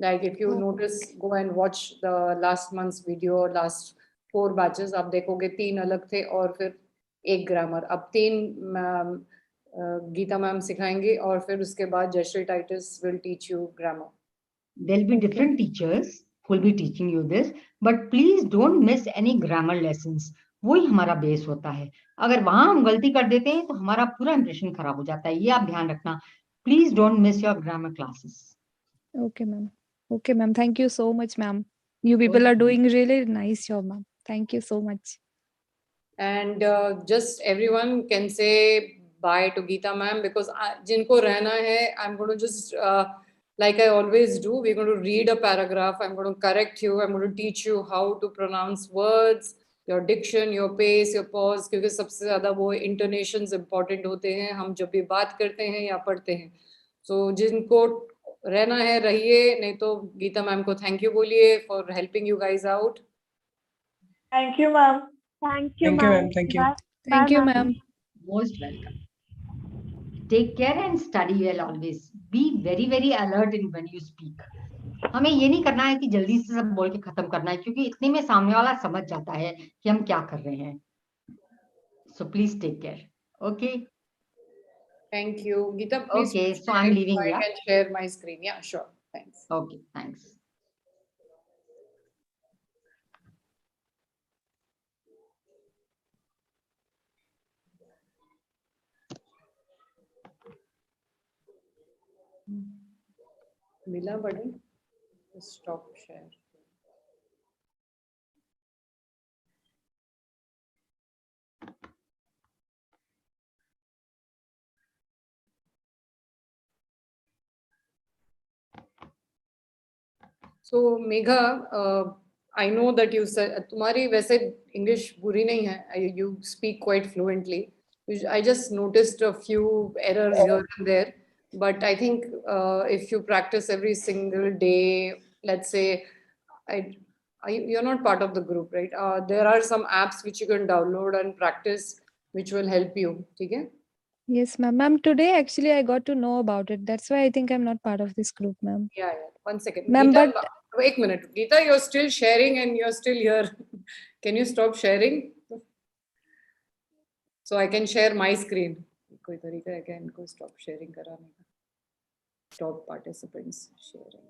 Like if you notice, go and watch the last month's video, last 4 batches, आप देखोगे 3 अलग थे और फिर एक ग्रामर। अब 3 गीता मैम सिखाएंगे और फिर उसके बाद Jayshree Titus will teach you grammar. There'll be different teachers who will be teaching you this, but please don't miss any grammar lessons. वही हमारा बेस होता है। अगर वहां हम गलती कर देते हैं तो हमारा पूरा इंप्रेशन खराब हो जाता है। ये आप ध्यान रखना। Please don't miss your grammar classes. Okay, ma'am. Okay, ma'am. Thank you so much, ma'am. You people are doing really nice job, ma'am. Thank you so much. And just everyone can say bye to Geeta ma'am because जिनको रहना है, I'm going to just like I always do, we're going to read a paragraph. I'm going to correct you. I'm going to teach you how to pronounce words, your diction, your pace, your pause. क्योंकि सबसे ज़्यादा वो intonations important होते हैं हम जब भी बात करते हैं या पढ़ते हैं। So जिनको रहना है रहिए, नहीं तो गीता मैम को thank you बोलिए for helping you guys out. Thank you, ma'am. Thank you, Thank you, ma'am. ma'am. Thank you. Bye. Thank Bye, you, ma'am. ma'am. Most welcome. Take care and study well always. Be very, very alert in when you speak. हमें ये नहीं करना है कि जल्दी से सब बोल के खत्म करना है क्योंकि इतने में सामने वाला समझ जाता है कि हम क्या कर रहे हैं. So please take care. Okay. Thank you. Geeta, please. Okay, so I'm leaving. I can share my screen. Yeah, sure. Thanks. Okay, thanks. Mila button. Stop share. So Megha, I know that you said तुम्हारी वैसे English बुरी नहीं है. You speak quite fluently. I just noticed a few errors here and there. But I think if you practice every single day, let's say, you're not part of the group, right? There are some apps which you can download and practice, which will help you. Okay? Yes, ma'am. Ma'am, today actually I got to know about it. That's why I think I'm not part of this group, ma'am. Yeah. 1 second. Ma'am, Geeta, but wait a minute. Geeta, you're still sharing and you're still here. Can you stop sharing? So I can share my screen. कोई तरीका है क्या इनको stop sharing कराने का? Stop participants sharing.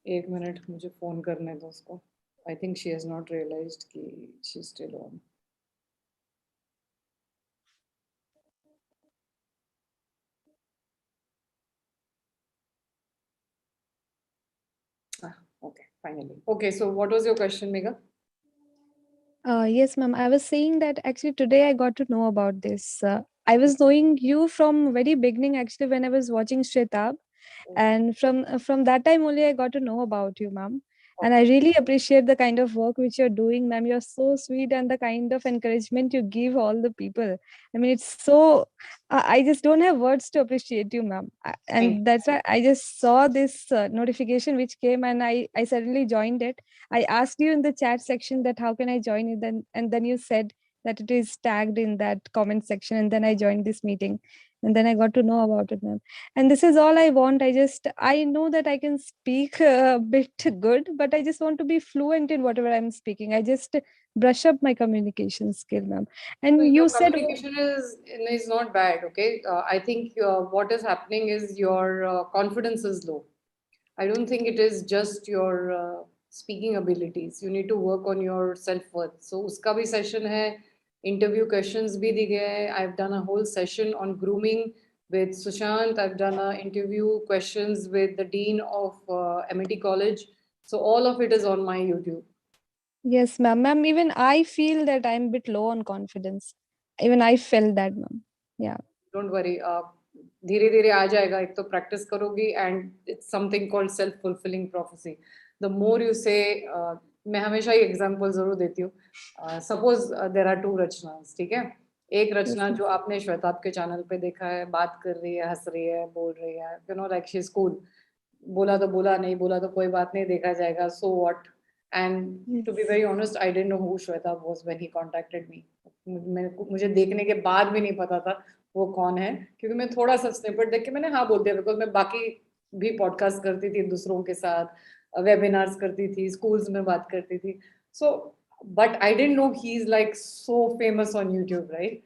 1 minute मुझे phone करने दो उसको. I think she has not realized कि she's still on. Okay, finally. Okay, so what was your question, Megha? Yes, ma'am. I was saying that actually today I got to know about this. I was knowing you from very beginning actually when I was watching Shwetab, and from that time only I got to know about you, ma'am. And I really appreciate the kind of work which you're doing, ma'am. You're so sweet and the kind of encouragement you give all the people. I mean, it's so, I just don't have words to appreciate you, ma'am. And that's why I just saw this notification which came and I suddenly joined it. I asked you in the chat section that how can I join it, and then you said that it is tagged in that comment section, and then I joined this meeting. And then I got to know about it, ma'am. And this is all I want. I know that I can speak a bit good, but I just want to be fluent in whatever I'm speaking. I just brush up my communication skill, ma'am. And So you your said, communication is not bad, okay? I think what is happening is your confidence is low. I don't think it is just your speaking abilities. You need to work on your self-worth. So uska bhi session hai, interview questions bhi di gaye hai. I've done a whole session on grooming with Sushant. I've done a interview questions with the dean of MIT College. So all of it is on my YouTube. yes, ma'am. Ma'am, even I feel that I'm a bit low on confidence. Even I felt that, ma'am. Yeah. Don't worry. धीरे धीरे आ जाएगा. एक तो practice करोगी and it's something called self-fulfilling prophecy. The more you say, मैं हमेशा ही example जरूर देती हूँ. Suppose there are two रचनाs, ठीक है? एक रचना जो आपने श्वेताब के चैनल पे देखा है, बात कर रही है, हंस रही है, बोल रही है, you know, like she's cool. बोला तो बोला, नहीं बोला तो कोई बात नहीं, देखा जाएगा. So what? And to be very honest, I didn't know who Shweta was when he contacted me. मुझे देखने के बाद भी नहीं पता था वो कौन है, क्योंकि मैं थोड़ा सा स्निपेट देख के मैंने हाँ बोल दिया, बिकॉज मैं बाकी भी पॉडकास्ट करती थी दूसरों के साथ, वेबिनार्स करती थी, स्कूल्स में बात करती थी. So but I didn't know he is like so famous on YouTube, right?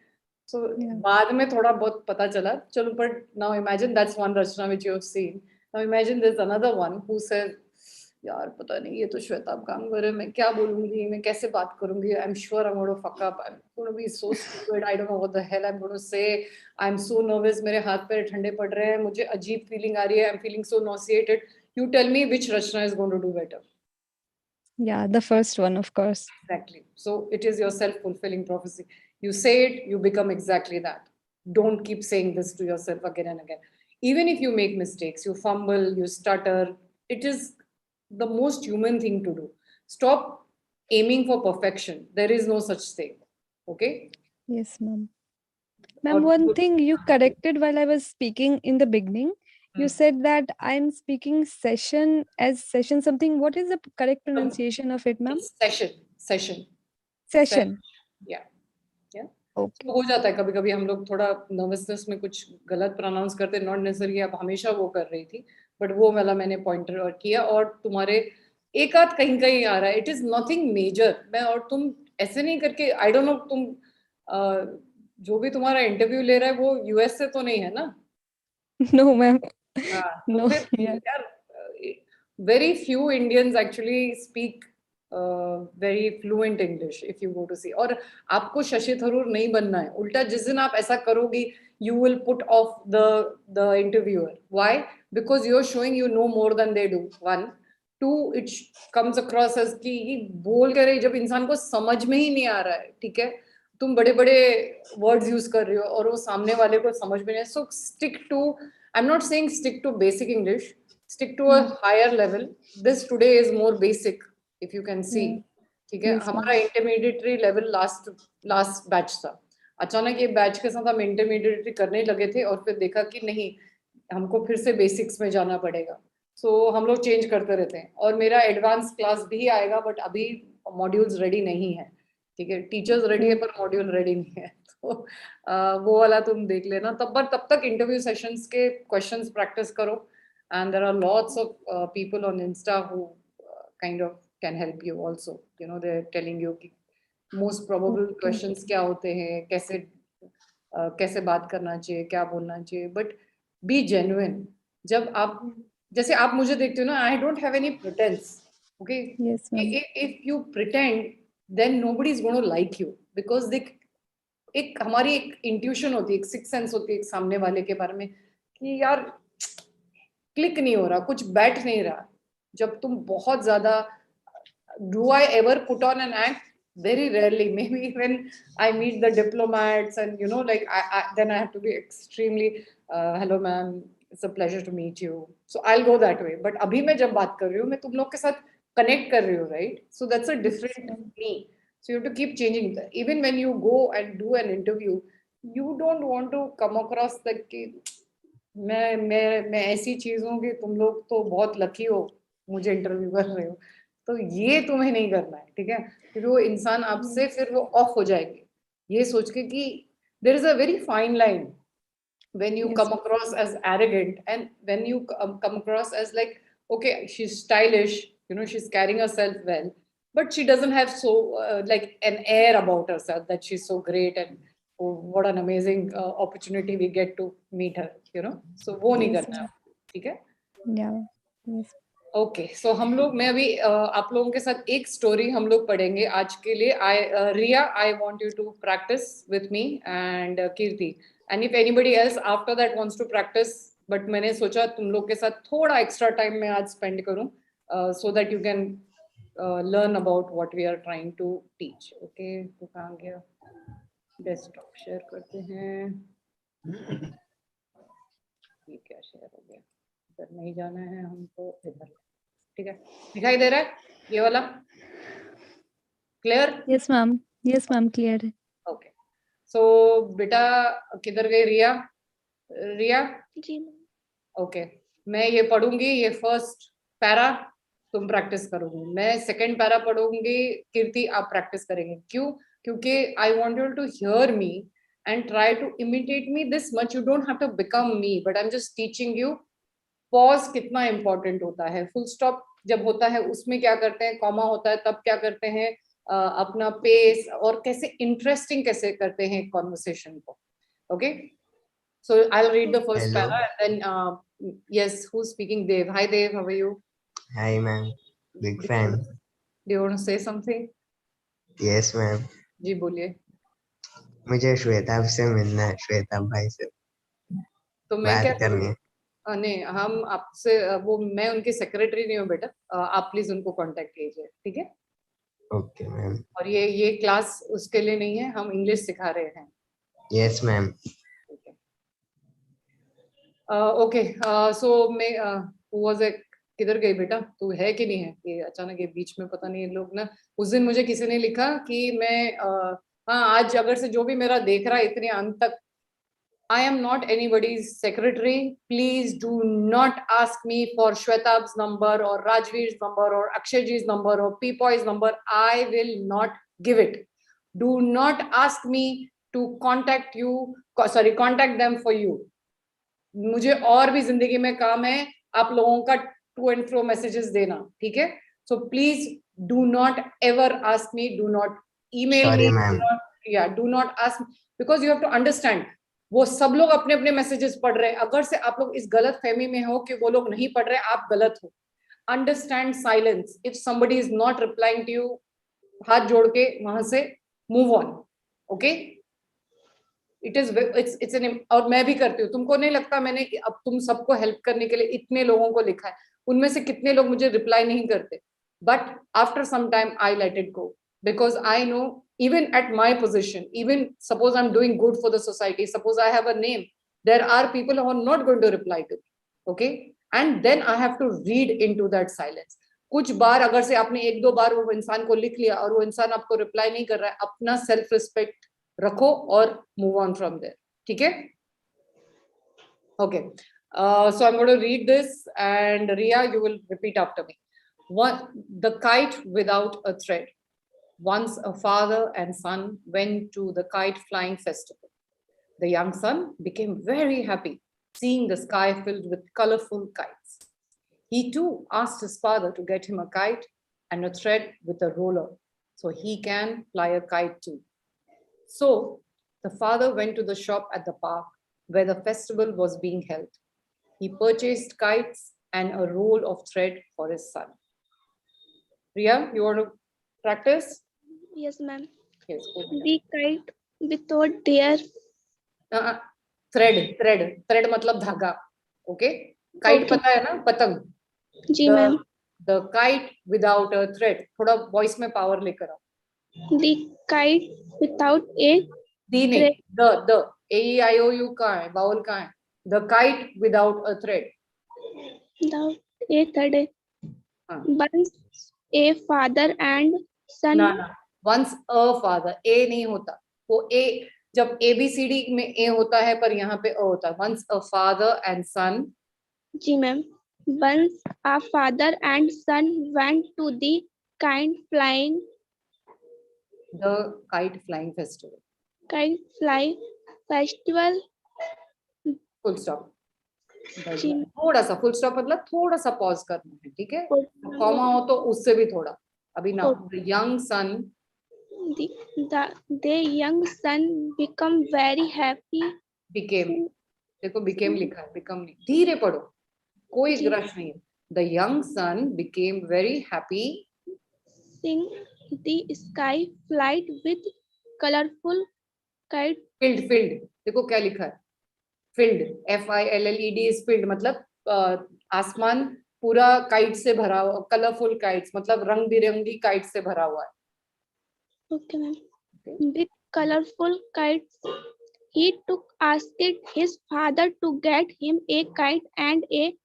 So बाद में थोड़ा बहुत पता चला. चलो, but now imagine that's one Rachna which you have seen. Now imagine there is another one who said, यार पता नहीं ये तो श्वेताब कामगर है, मैं क्या बोलूंगी, मैं कैसे बात करूंगी, I am sure I am gonna fuck up, I am gonna be so stupid, I don't know what the hell I am gonna say, I am so nervous, मेरे हाथ पैर ठंडे पड़ रहे हैं, मुझे अजीब फीलिंग आ रही है, I am feeling so nauseated. You tell me which Rachna is going to do better? Yeah, the first one, of course. Exactly. So it is your self-fulfilling prophecy. You say it, you become exactly that. Don't keep saying this to yourself again and again. Even if you make mistakes, you fumble, you stutter, it is the most human thing to do. Stop aiming for perfection. There is no such thing. Okay? Yes, ma'am. Ma'am, one thing you corrected while I was speaking in the beginning. You said that I'm speaking session as session something. What is the correct pronunciation of it, ma'am? Session. Yeah. Okay. हो जाता है कभी कभी, हम लोग थोड़ा nervousness में कुछ गलत प्रोनाउंस करते, नॉट नेसेसरी आप हमेशा वो कर रही थी, बट वो वाला मैंने पॉइंटर किया. और तुम्हारे एक आध कहीं कहीं आ रहा है, इट इज नथिंग मेजर. मैं और तुम ऐसे नहीं करके, आई डोंट नो, तुम जो भी तुम्हारा इंटरव्यू ले रहा है वो यूएस से तो नहीं है ना? No, ma'am. No. Very few Indians actually speak very fluent English if you go to see. और आपको शशि थरूर नहीं बनना है. उल्टा जिस दिन आप ऐसा करोगी, you will put off the interviewer. Why? Because you're showing you know more than they do. One. Two, it comes across as कि ये बोल कर रही, जब इंसान को समझ में ही नहीं आ रहा है, ठीक है, तुम बड़े बड़े वर्ड्स यूज कर रही हो और वो सामने वाले को समझ में नहीं. So stick to, I'm not saying stick to basic English, stick to a higher level. This today is more basic, if you can see. ठीक है, हमारा इंटरमीडिएटरी लेवल लास्ट बैच था. अचानक ये बैच के साथ हम इंटरमीडिएटरी करने लगे थे और फिर देखा कि नहीं, हमको फिर से बेसिक्स में जाना पड़ेगा. सो हम लोग चेंज करते रहते हैं. और मेरा एडवांस क्लास भी आएगा, बट अभी मॉड्यूल्स रेडी नहीं है. ठीक है, टीचर्स रेडी है पर मॉड्यूल रेडी नहीं है. तो वो वाला तुम देख लेना. तब तक इंटरव्यू सेशंस के क्वेश्चंस प्रैक्टिस करो. And there are lots of people on insta who kind of can help you also. You know, they are telling you कि मोस्ट प्रोबेबल क्वेश्चंस क्या होते हैं, कैसे बात करना चाहिए, क्या बोलना चाहिए. But be genuine. जब आप, जैसे आप मुझे देखते हो ना, I don't have any pretence. Okay, if you pretend then nobody is gonna like you, because एक हमारी एक इंट्यूशन होती है, एक सिक्स सेंस होती है एक सामने वाले के बारे में कि यार क्लिक नहीं हो रहा, कुछ बैठ नहीं रहा. जब तुम बहुत ज्यादा, do I ever put on an act? Very rarely. Maybe when I meet the diplomats and, you know, like then I have to be extremely hello ma'am, it's a pleasure to meet you. So I'll go that way. But abhi मैं जब बात कर रही हूँ, मैं तुम लोग के साथ connect कर रही हूँ, right? So that's a different me. So you have to keep changing that. Even when you go and do an interview, you don't want to come across like कि मैं ऐसी चीज हूँ कि तुम लोग तो बहुत लकी हो मुझे इंटरव्यू कर रहे हो. तो ये तुम्हें नहीं करना है, ठीक है, क्योंकि वो इंसान आपसे फिर वो ऑफ हो जाएगी, ये सोच के कि there is a very fine line. when you Yes. come across as arrogant, and when you come across as like, okay, she's stylish, she's carrying herself well, but she doesn't have so like an air about herself that she's so great, and oh, what an amazing opportunity we get to meet her, so वो नहीं Yes, करना है, ठीक है? Yeah. Yes. Okay, सो हम लोग, मैं अभी आप लोगों के साथ एक स्टोरी हम लोग पढ़ेंगे आज के लिए. Riya, I want you to practice with me and Kirti, and if anybody else after that wants to practice, but मैंने सोचा तुम लोग के साथ थोड़ा एक्स्ट्रा टाइम मैं आज स्पेंड करूं so that you can learn about what we are trying to teach. Okay, तो कहाँ गया? डेस्कटॉप शेयर करते हैं. ये क्या शेयर हो गया? इधर नहीं जाना है हमको, इधर. ठीक है, दिखाई दे रहा है ये वाला? Clear? Yes, ma'am. Yes, ma'am. Clear. Okay, so बेटा किधर गई रिया? रिया जी ओके, मैं ये पढ़ूंगी, ये फर्स्ट पैरा तुम प्रैक्टिस करोगी, मैं सेकंड पैरा पढ़ूंगी, कीर्ति आप प्रैक्टिस करेंगे. क्यों? क्योंकि I want you to hear me and try to imitate me this much. You don't have to become me, but I'm just teaching you. Pause कितना important होता है, full stop जब होता है उसमें क्या करते हैं, कॉमा होता है तब क्या करते हैं, अपना पेस और कैसे इंटरेस्टिंग कैसे करते हैं कॉन्वर्सेशन को. Okay, so I'll read the first Hello. para and then yes, who's speaking? Dev. Hi Dev, how are you? Hi, ma'am. Big fan. Do you want to say something? Yes, ma'am. जी बोलिए. मुझे श्वेता से मिलना है, श्वेता भाई से तो मैं बात क्या करनी है. नहीं, हम आपसे वो, मैं उनकी सेक्रेटरी नहीं हूँ बेटा, आप प्लीज उनको कांटेक्ट कीजिए, ठीक है? Okay ma'am. और ये क्लास उसके लिए नहीं है, हम इंग्लिश सिखा रहे हैं. Yes ma'am. ओके, सो मैं वाज ए, किधर गई बेटा? तू है कि नहीं है? ये अचानक ये बीच में पता नहीं, लोग ना, उस दिन मुझे किसी ने लिखा कि मैं हाँ, आज अगर से जो भी मेरा देख रहा है इतने अंत तक, I am not anybody's secretary. Please do not ask me for Shwetab's number or Rajveer's number or Akshayji's number or Peepoy's number. I will not give it. Do not ask me to contact you, contact them for you. मुझे और भी जिंदगी में काम है आप लोगों का टू एंड फ्रो मैसेजेस देना, ठीक है? So please do not ever ask me, do not email Sorry, me, ma'am. do not ask, because you have to understand, वो सब लोग अपने अपने मैसेजेस पढ़ रहे हैं. अगर से आप लोग इस गलत फहमी में हो कि वो लोग नहीं पढ़ रहे, आप गलत हो. Understand silence. If somebody is not replying to you, हाथ जोड़ के वहां से move on. Okay, it is it's an, और मैं भी करती हूँ. तुमको नहीं लगता मैंने अब तुम सबको हेल्प करने के लिए इतने लोगों को लिखा है, उनमें से कितने लोग मुझे रिप्लाई नहीं करते, but after some time I let it go, because I know even at my position, even suppose I'm doing good for the society, suppose I have a name, there are people who are not going to reply to me, okay, and then I have to read into that silence. कुछ बार अगर से आपने एक दो बार वो इंसान को लिख लिया और वो इंसान आपको रिप्लाई नहीं कर रहा है, अपना सेल्फ रिस्पेक्ट रखो और मूव ऑन फ्रॉम देयर, ठीक है? Okay, so I'm going to read this and Ria, you will repeat after me. The kite without a thread. Once a father and son went to the kite flying festival. The young son became very happy seeing the sky filled with colorful kites. He too asked his father to get him a kite and a thread with a roller so he can fly a kite too. So the father went to the shop at the park where the festival was being held. He purchased kites and a roll of thread for his son. Ria, you want to practice? Yes, ma'am. Yes, The kite without their thread मतलब धागा. Okay, kite पता है ना, पतंग. जी ma'am. The kite without a thread. थोड़ा voice में power लेकर आओ. The kite without a दी नहीं, द AEIOU कहाँ है, बाउल कहाँ है? The kite without a thread. without a thread. Once a father and son. ना, once a father, ए नहीं होता वो. ए जब ABCD में ए होता है पर यहाँ पे अ होता है. Once a father and son. जी ma'am. Once a father and son went to the kite flying festival. Kite fly festival. Full stop. थोड़ा सा फुल स्टॉप मतलब थोड़ा सा पॉज करना है, ठीक है. कॉमा हो तो उससे भी थोड़ा. अभी ना, the young son, the young son become very happy. became, देखो became लिखा है, become नहीं. धीरे पढ़ो, कोई रश नहीं है. The young son became very happy. Seeing the sky filled with colorful kites. Filled, देखो क्या लिखा है. Filled, FILLED is filled, मतलब आसमान पूरा काइट से भरा हुआ. कलरफुल काइट्स मतलब रंग बिरंगी काइट से भरा हुआ है. Okay, ma'am. With colorful kites, he asked his father to get him a kite and a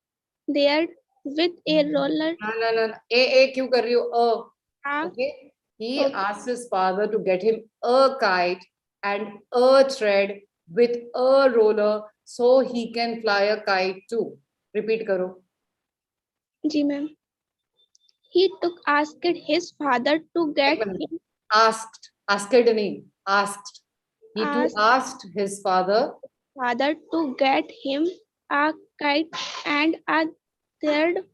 there with a roller. ना ए क्यों कर रही हो? Okay. He asked his father to get him a kite and a thread with a roller so he can fly a kite too. Repeat करो. जी ma'am. He asked his father to get him. Asked नहीं, asked. He asked his father to get him a kite and a thread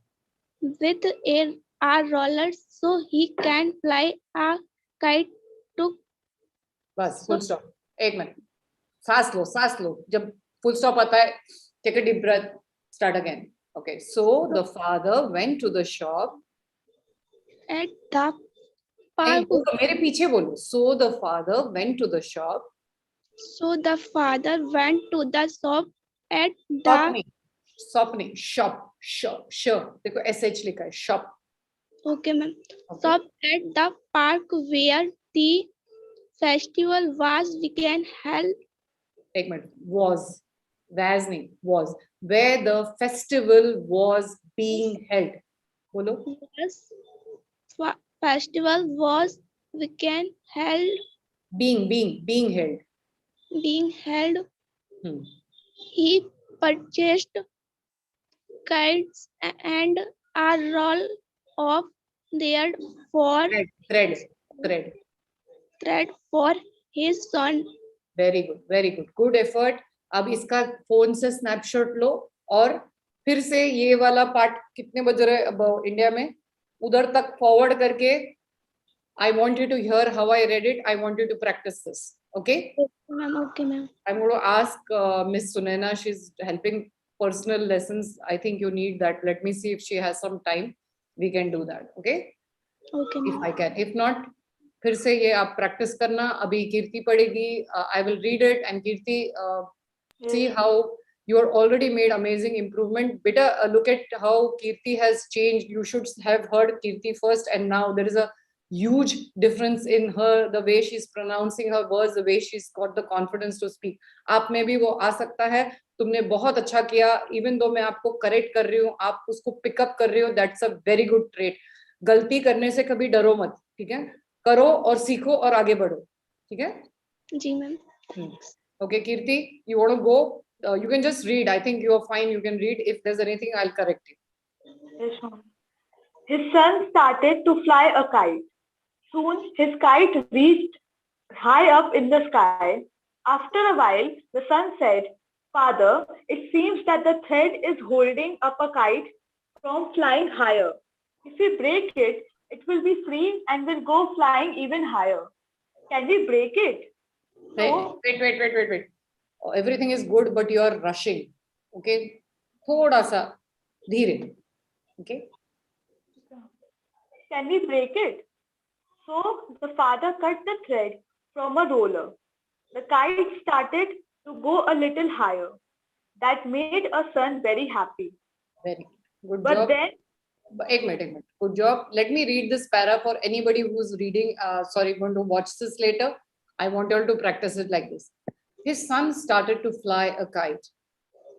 with a roller so he can fly a kite too. बस full stop. एक minute, सांस लो. जब full stop आता है, take a deep breath, start again. Okay, so the father went to the shop. At the park. मेरे पीछे बोलो. So the father went to the shop. So the father went to the shop at the. Shop. देखो SH लिखा है, shop. Okay, ma'am. Shop at the park where the festival was began held. एक minute, was where the festival was being held. बोलो. Yes. Festival was began held. Being held. Being held. He purchased kites and a roll of their for thread for his son. Very good. Good effort. अब इसका phone से snapshot लो और फिर से ये वाला part कितने बज रहे अब इंडिया में, उधर तक फॉरवर्ड करके. I want you to hear how I read it. I want you to practice this. Okay? Okay, ma'am. I'm going to ask Miss Sunaina. She's helping personal lessons. I think you need that. Let me see if she has some time. We can do that. Okay? Okay, if I can. If not, फिर से ये आप practice करना. अभी कीर्ति पढ़ेगी. I will read it and Kirti, see how you are already made amazing improvement. Beta, look at how Kirti has changed. You should have heard Kirti first, and now there is a huge difference in her, the way she's pronouncing her words, the way she's got the confidence to speak. आप में भी वो आ सकता है. तुमने बहुत अच्छा किया. Even though मैं आपको correct कर रही हूँ, आप उसको pick up कर रही हो. That's a very good trait. गलती करने से कभी डरो मत, ठीक है? करो और सीखो और आगे बढ़ो, ठीक है? जी ma'am. Okay, Kirti, you want to go? You can just read. I think you are fine. You can read. If there's anything, I'll correct you. Yes, ma'am. His son started to fly a kite. Soon his kite reached high up in the sky. After a while, the son said, "Father, it seems that the thread is holding up a kite from flying higher. If we break it, it will be free and will go flying even higher. Can we break it?" Wait. Everything is good, but you are rushing. Okay? थोड़ा सा धीरे. Okay? Can we break it? So the father cut the thread from a roller. The kite started to go a little higher. That made a son very happy. Very good But job. then, एक minute. Good job. Let me read this para for anybody who's reading. Going to watch this later. I want you all to practice it like this. His son started to fly a kite.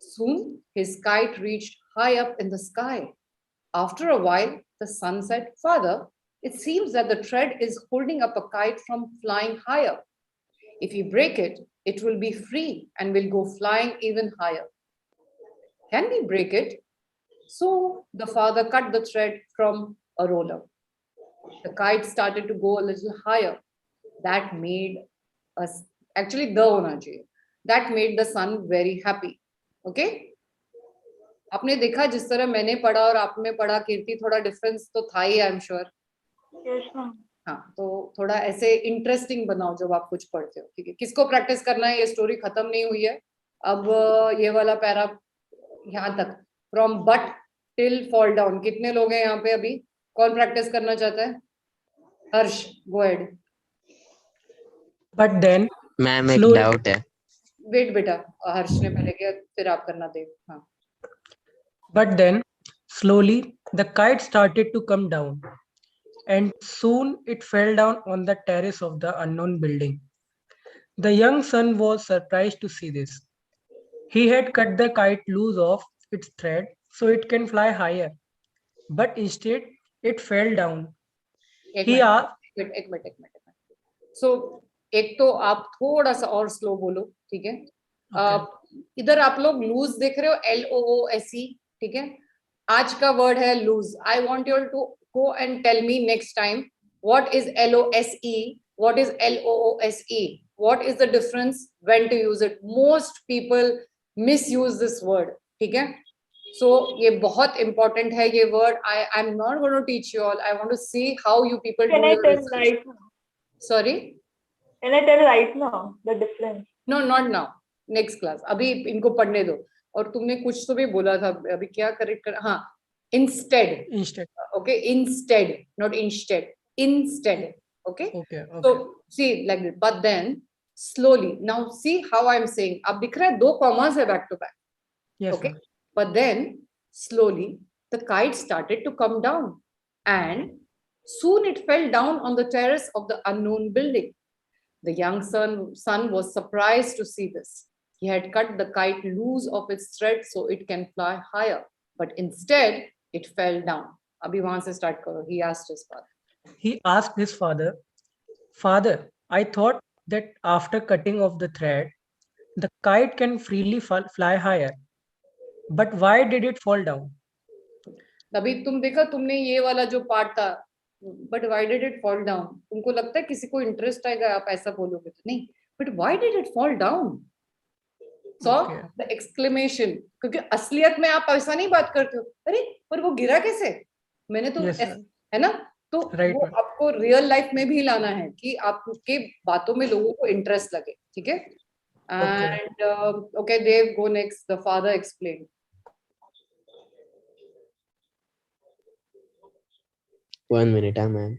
Soon his kite reached high up in the sky. After a while, the son said, "Father, it seems that the thread is holding up a kite from flying higher. If you break it, it will be free and will go flying even higher. Can we break it?" So the father cut the thread from a roller. The kite started to go a little higher. That made us, actually, that made the son very happy. Okay आपने देखा जिस तरह मैंने पढ़ा और आपने पढ़ा कीर्ति, थोड़ा डिफरेंस तो था ही, आई एम श्योर। हाँ, तो थोड़ा ऐसे इंटरेस्टिंग बनाओ जब आप कुछ पढ़ते हो, ठीक है। किसको प्रैक्टिस करना है? ये स्टोरी खत्म नहीं हुई है, अब ये वाला पैरा यहाँ तक, from but till fall down. कितने लोग हैं यहाँ पे अभी? कौन प्रैक्टिस करना चाहता है? Harsh, go ahead. But then ma'am एक डाउट है। वेट बेटा, हर्ष ने पहले किया, फिर आप करना देव। हाँ। But then, slowly, the kite started to come down, and soon it fell down on the terrace of the unknown building. The young son was surprised to see this. He had cut the kite loose off its thread so it can fly higher, but instead it fell down. He asked, एक minute. सो एक तो आप थोड़ा सा और slow बोलो, ठीक है। इधर आप लोग लूज देख रहे हो, LOOSE, ठीक है। आज का वर्ड है lose. I want you to go and tell me next time what is LOSE, what is LOOSE, what is the difference, when to use it. Most people misuse this word, ठीक है। So ये बहुत important है ये वर्ड। I am not going to teach you all, I want to see how you people do your research. Sorry, Can I tell right now the difference? No, not now. Next class. अभी इनको पढ़ने दो। और तुमने कुछ तो भी बोला था अभी, क्या करेक्ट कर? हाँ, instead. Okay, instead, not instead. Instead. Okay. So see like this. But then slowly. Now see how I'm saying. अब दिख रहा है दो commas है back to back. Yes. Okay. But then slowly the kite started to come down, and soon it fell down on the terrace of the unknown building. The young son was surprised to see this. He had cut the kite loose of its thread so it can fly higher, but instead it fell down. Abhi wahan se start karo. He asked his father. He asked his father, "Father, I thought that after cutting off the thread, the kite can freely fly higher. But why did it fall down?" अभी तुम देखा, तुमने ये वाला जो part था, but why did it fall down, तुमको लगता है किसी को इंटरेस्ट आएगा आप ऐसा बोलोगे तो? नहीं, but why did it fall down. So the exclamation, क्योंकि असलियत में आप ऐसा नहीं बात करते हो, अरे पर वो गिरा कैसे, मैंने तो है ना। तो वो आपको रियल लाइफ में भी लाना है कि आपके बातों में लोगों को इंटरेस्ट लगे, ठीक है। And okay Dev, go next. The father explain. One minute, ma'am.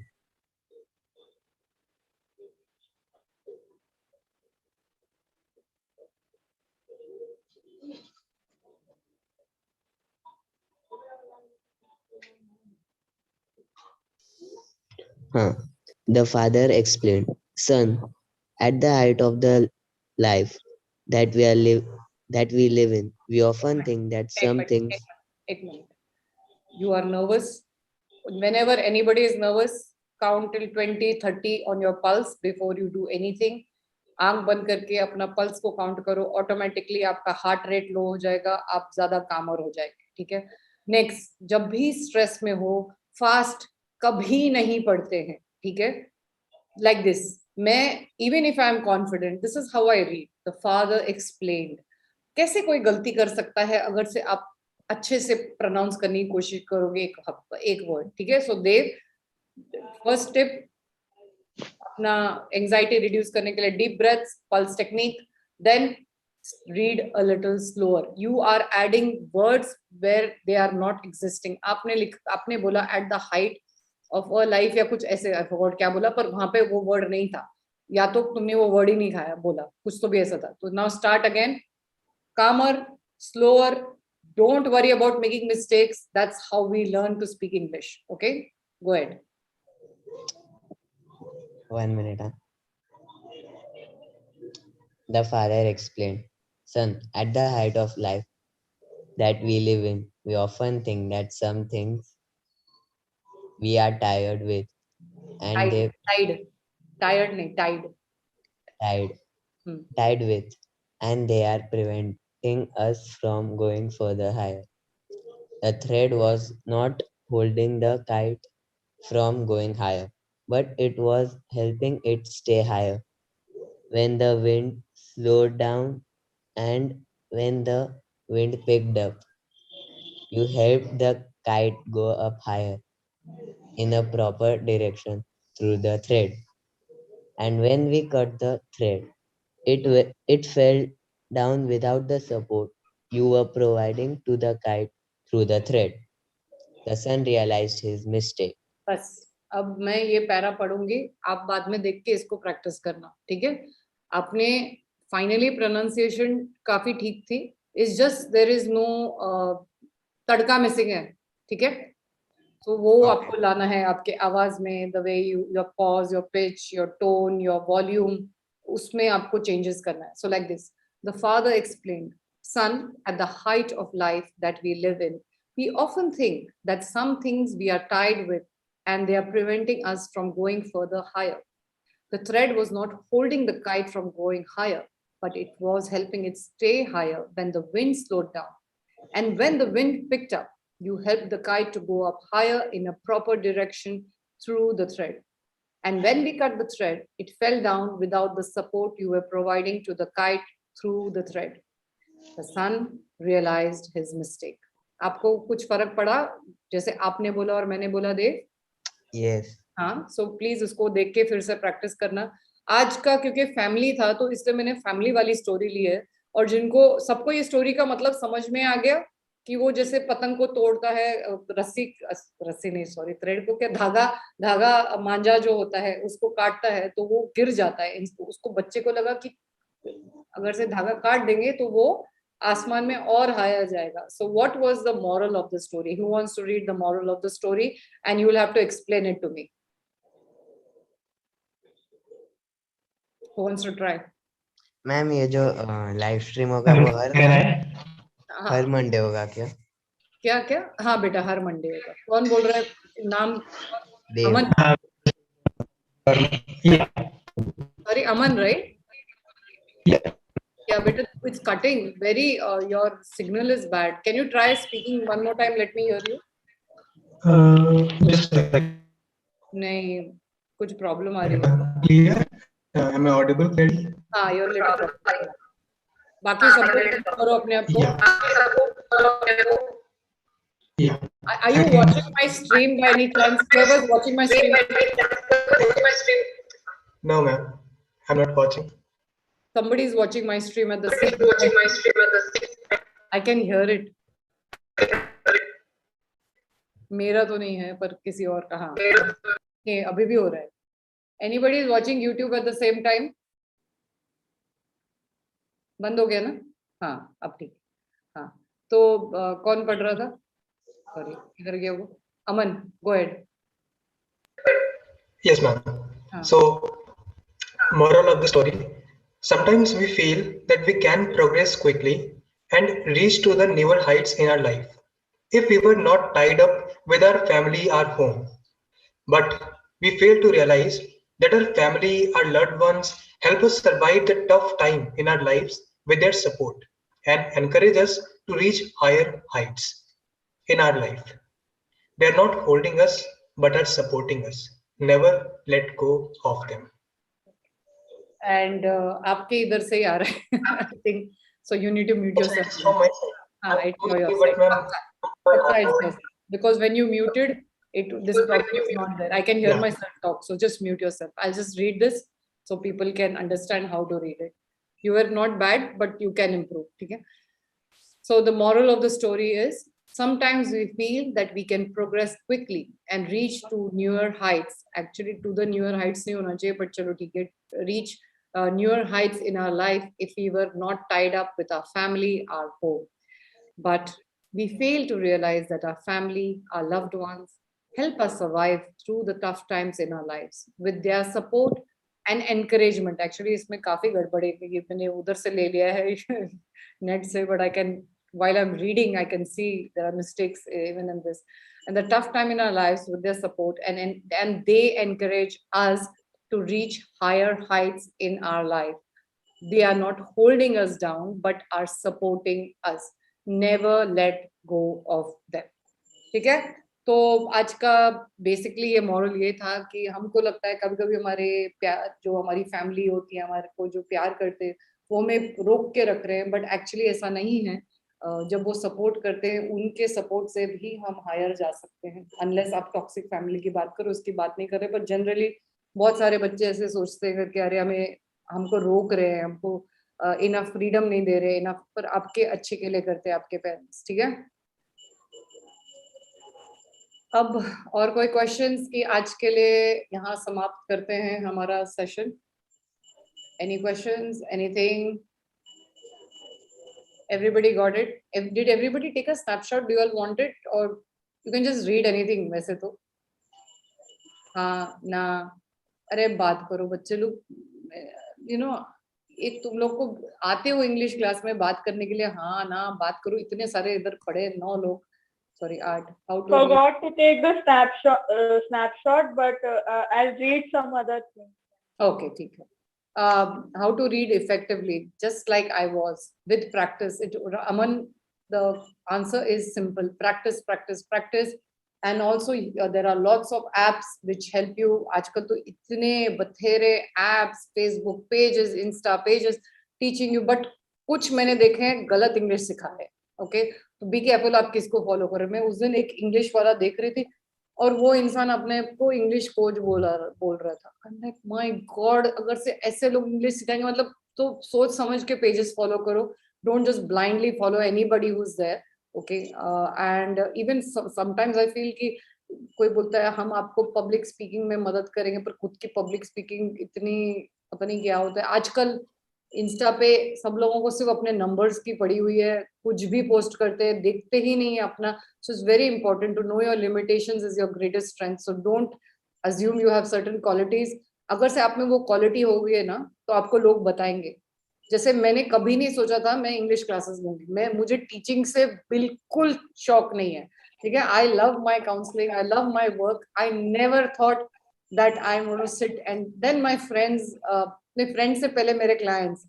The father explained, "Son, at the height of the life that we live in, we often think that some things." Ek minute. You are nervous. Whenever anybody is nervous, count till 20, 30 on your pulse before you do anything. आंख बंद करके अपना pulse को count करो, automatically आपका heart rate लो हो जाएगा, आप ज्यादा कामर हो जाएंगे, ठीक है। नेक्स्ट, जब भी स्ट्रेस में हो, फास्ट कभी नहीं पढ़ते हैं, ठीक है। लाइक दिस, मैं even if I am confident, this is how I read. The father explained. कैसे कोई गलती कर सकता है अगर से आप अच्छे से प्रोनाउंस करने की कोशिश करोगे एक वर्ड, ठीक है। सो देव, फर्स्ट टिप अपना एंजाइटी रिड्यूस करने के लिए, deep breaths, pulse technique, then read a little slower. You are adding words where they are not existing. आपने बोला at the height of a life या कुछ ऐसे, आई फॉरगॉट क्या बोला, पर वहां पे वो वर्ड नहीं था, या तो तुमने वो वर्ड ही नहीं खाया, बोला कुछ तो भी ऐसा था। तो नाउ स्टार्ट अगेन, कामर, slower, don't worry about making mistakes. That's how we learn to speak English. Okay, go ahead. 1 minute. The father explained, "Son, at the height of life that we live in, we often think that some things we are tired with, and tied with, and they are preventing us from going further higher. The thread was not holding the kite from going higher, but it was helping it stay higher. When the wind slowed down and when the wind picked up. You helped the kite go up higher in a proper direction through the thread. And when we cut the thread, it fell down without the support you were providing to the kite through the thread. The son realized his mistake. बस अब मैं ये para पढ़ूंगी, आप बाद में देख के इसको प्रैक्टिस करना, ठीक है? आपने फाइनली प्रोनाउंसिएशन काफी ठीक थी, it's just there is no tadka missing है, ठीक है? तो वो आपको लाना है आपके आवाज में, the way you, your pause, your pitch, your tone, your volume, उसमें आपको चेंजेस करना है. So like this, the father explained, son, at the height of life that we live in, we often think that some things we are tied with and they are preventing us from going further higher. The thread was not holding the kite from going higher, but it was helping it stay higher when the wind slowed down. And when the wind picked up, you helped the kite to go up higher in a proper direction through the thread. And when we cut the thread, it fell down without the support you were providing to the kite through the thread. The son realized his mistake. आपको कुछ फर्क पड़ा जैसे आपने बोला और मैंने बोला देव? Yes. हाँ, सो प्लीज उसको देख के फिर से प्रैक्टिस करना. आज का क्योंकि फैमिली था तो इसलिए मैंने फैमिली वाली स्टोरी ली है, और जिनको सबको ये स्टोरी का मतलब समझ में आ गया कि वो जैसे पतंग को तोड़ता है, रस्सी नहीं सॉरी थ्रेड को, क्या धागा मांझा जो होता है उसको काटता है तो वो गिर जाता है. उसको बच्चे को लगा कि अगर से धागा काट देंगे तो वो आसमान में और हायर जाएगा. So what was the moral of the story? Who wants to read the moral of the story and you will have to explain it to me. Who wants to try? Ma'am ये जो live stream होगा वो हर Monday होगा क्या? क्या? हाँ बेटा, हर Monday होगा. कौन बोल रहा है? नाम Dev. Aman. Sorry Aman, right? Yeah, beta, it's cutting. Very, your signal is bad. Can you try speaking one more time? Let me hear you. Just a second. नहीं, कुछ प्रॉब्लम आ रही है. Clear? Am I audible clearly? हाँ, you're little problem. बाकी सब लोग करो अपने आप को. Yeah. Are you watching my stream by any chance? Whoever's watching my stream? No, ma'am. I'm not watching. Somebody is watching my stream at the same time. I can hear it. मेरा तो नहीं है पर किसी और का. हाँ, ये अभी भी हो रहा है. Anybody is watching YouTube at the same time? बंद हो गया ना? हाँ, अब ठीक. हाँ, तो कौन पढ़ रहा था? सॉरी, किधर गया वो? अमन, go ahead. Yes, ma'am. So, moral of the story. Sometimes we feel that we can progress quickly and reach to the newer heights in our life if we were not tied up with our family or home. But we fail to realize that our family, our loved ones help us survive the tough time in our lives with their support and encourage us to reach higher heights in our life. They are not holding us but are supporting us. Never let go of them. And आपके इधर से ही आ रहा है. I think so. You need to mute yourself. From my side. It's your side. Because when you muted, this problem is not there. I can hear myself talk, so just mute yourself. I'll just read this so people can understand how to read it. You are not bad, but you can improve. Okay? So the moral of the story is, sometimes we feel that we can progress quickly and reach to newer heights. Actually, to the newer heights nahi hona chahiye, but chalo theek hai, reach newer heights in our life if we were not tied up with our family, our home. But we fail to realize that our family, our loved ones, help us survive through the tough times in our lives with their support and encouragement. Actually, इसमें काफी गड़बड़ है कि मैंने उधर से ले लिया है नेट से, but I can, while I'm reading, I can see there are mistakes even in this. And the tough time in our lives with their support and they encourage us to reach higher heights in our life. They are not holding us down, but are supporting us. Never let go of them. ठीक है? तो आज का basically ये moral ये था कि हमको लगता है कभी कभी हमारे प्यार, जो हमारी फैमिली होती है, हमारे को जो प्यार करते हैं, वो हमें रोक के रख रहे हैं, बट एक्चुअली ऐसा नहीं है. जब वो सपोर्ट करते हैं उनके सपोर्ट से भी हम हायर जा सकते हैं, अनलेस आप टॉक्सिक फैमिली की बात करो, उसकी बात नहीं कर रहे। पर जनरली बहुत सारे बच्चे ऐसे सोचते हैं कि अरे हमको रोक रहे हैं, हमको इनफ फ्रीडम नहीं दे रहे इनफ, पर आपके अच्छे के लिए करते हैं आपके पेरेंट्स, ठीक है। अब और कोई क्वेश्चंस कि आज के लिए यहाँ समाप्त करते हैं हमारा session. Any questions, anything? Everybody got it? Did everybody take a snapshot? Do you all want it, or you can just read anything? वैसे तो हाँ ना, अरे बात करो बच्चे लोग, you know, एक तुम लोग को आते हो इंग्लिश क्लास में बात करने के लिए, हाँ ना बात करो, इतने सारे इधर पड़े 9 लोग, sorry 8. How to forgot to take the snapshot, but I'll read some other things. Okay, ठीक है. How to read effectively, just like I was, with practice. Aman, the answer is simple: practice, practice, practice. And also there are lots of apps which help you. आजकल तो इतने बथेरे apps, Facebook pages, Insta pages teaching you, but कुछ मैंने देखे हैं गलत English सिखा है. Okay, तो बी केयरफुल आप किसको फॉलो करें. मैं उस दिन एक इंग्लिश वाला देख रही थी और वो इंसान अपने को इंग्लिश कोच बोल रहा था. माय गॉड, अगर से ऐसे लोग इंग्लिश सिखाएंगे मतलब, तो सोच समझ के पेजेस फॉलो करो. Don't just blindly follow anybody who is there. Okay, and even sometimes I feel कि कोई बोलता है हम आपको पब्लिक स्पीकिंग में मदद करेंगे, पर खुद की पब्लिक स्पीकिंग इतनी पता नहीं क्या होता है. आजकल इंस्टा पे सब लोगों को सिर्फ अपने नंबर्स की पड़ी हुई है, कुछ भी पोस्ट करते हैं, देखते ही नहीं है अपना. So it's very important to know your limitations is your greatest strength. So don't assume you have certain qualities. अगर से आप में वो क्वालिटी हो गई है ना, तो आपको लोग बताएंगे. जैसे मैंने कभी नहीं सोचा था मैं इंग्लिश क्लासेस लूंगी. मुझे टीचिंग से बिल्कुल शौक नहीं है, ठीक है. I love my counselling, I love my work. I never thought that I am going to sit and then my friends, अपने फ्रेंड से पहले मेरे क्लाइंट्स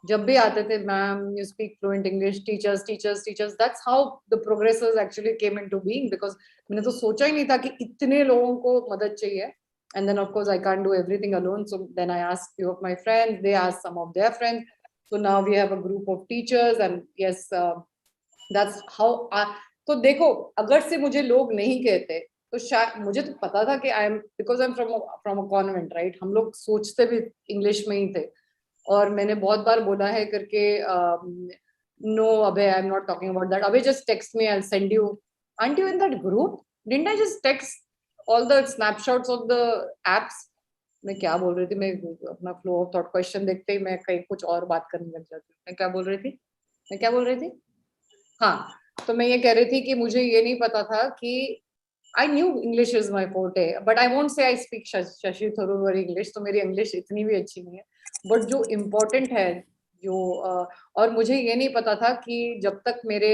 जब भी आते थे, ma'am you speak fluent English, teachers teachers teachers. That's how the progressers actually came into being, because मैंने तो सोचा ही नहीं था कि इतने लोगों को मदद चाहिए. And then of course I can't do everything alone, so then I asked few of my friends, they asked some of their friends, so now we have a group of teachers. And yes, that's how तो देखो, अगर से मुझे लोग नहीं कहते तो शायद मुझे तो पता था कि I am, because I am from a convent, right. हम लोग सोचते भी इंग्लिश में ही थे. और मैंने बहुत बार बोला है करके, नो अबे I am not talking about that. अबे just text me, I will send you. Aren't you in that group? Didn't I just text all the snapshots of the apps? मैं क्या बोल रही थी, मैं अपना फ्लो ऑफ थॉट क्वेश्चन देखते ही मैं कहीं कुछ और बात करने लग जाती हूँ. मैं क्या बोल रही थी? हाँ, तो मैं ये कह रही थी कि मुझे ये नहीं पता था कि I knew English is my forte, but I won't say I speak Shashi Tharoor English. तो मेरी इंग्लिश इतनी भी अच्छी नहीं है. बट जो इम्पोर्टेंट है, जो और मुझे ये नहीं पता था कि जब तक मेरे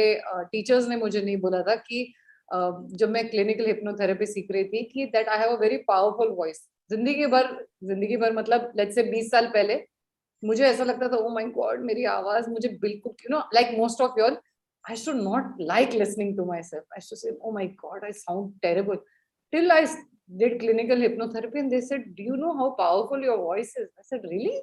टीचर्स ने मुझे नहीं बोला था कि जब मैं क्लिनिकल हिप्नोथेरेपी सीख रही थी, कि that I have a very powerful voice. जिंदगी भर मतलब लेट्स से 20 साल पहले मुझे ऐसा लगता था, ओ माय गॉड मेरी आवाज मुझे बिल्कुल, you know, like most of your, I should not like listening to myself. I should say, oh my God, I sound terrible. Till I did clinical hypnotherapy and they said, do you know how powerful your voice is? I said, really?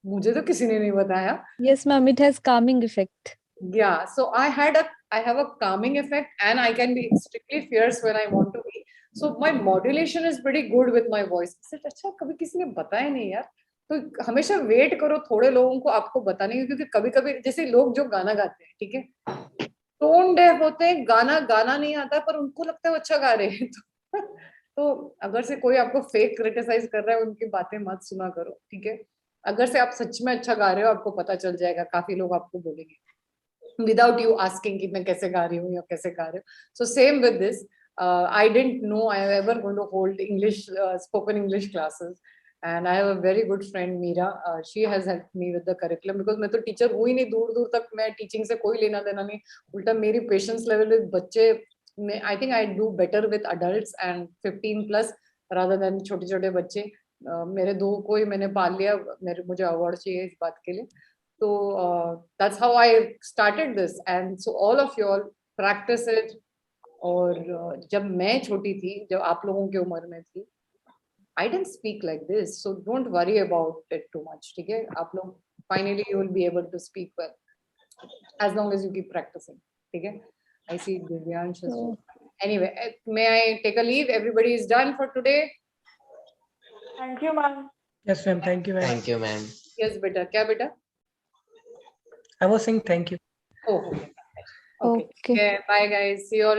मुझे तो किसी ने नहीं बताया. Yes, ma'am, it has calming effect. Yeah, so I have a calming effect, and I can be extremely fierce when I want to be. So my modulation is pretty good with my voice. I said, अच्छा कभी किसी ने बताया नहीं यार. तो हमेशा wait करो थोड़े लोगों को आपको बताने की, क्योंकि कभी कभी जैसे लोग जो गाना गाते हैं, ठीक है, टोन डेफ होते हैं, गाना नहीं आता, पर उनको लगता है वो अच्छा गा रहे हैं. तो अगर से कोई आपको फेक क्रिटिसाइज कर रहा है, उनकी बातें मत सुना करो, ठीक है. अगर से आप सच में अच्छा गा रहे हो, आपको पता चल जाएगा. काफी लोग आपको बोलेंगे विदाउट यू आस्किंग कि मैं कैसे गा रही हूँ या कैसे गा रहे हो. So same with this, I didn't know I ever going to hold English spoken English classes. And I have a very good friend Meera. She has helped me with the curriculum, because मैं तो teacher हुई नहीं, दूर तक मैं teaching से कोई लेना देना नहीं. उल्टा मेरी पेशेंस लेवल विद बच्चे, I think I do better with adults and 15 plus rather than छोटे बच्चे. मेरे 2 को ही मैंने पाल लिया. मुझे अवार्ड चाहिए इस बात के लिए. तो that's how I started this, and so all of you all practice it. और जब मैं छोटी थी, जब आप लोगों की उम्र में थी, I didn't speak like this, so don't worry about it too much. ठीक है, आप लोग finally you will be able to speak well. as long as you keep practicing. Okay? I see Divyansh. So, Anyway, may I take a leave? Everybody is done for today. Thank you, ma'am. Yes, ma'am. Thank you, ma'am. Thank you, ma'am. Yes, beta. Kya beta? I was saying thank you. Oh, okay. Okay. okay. Bye, guys. See you all.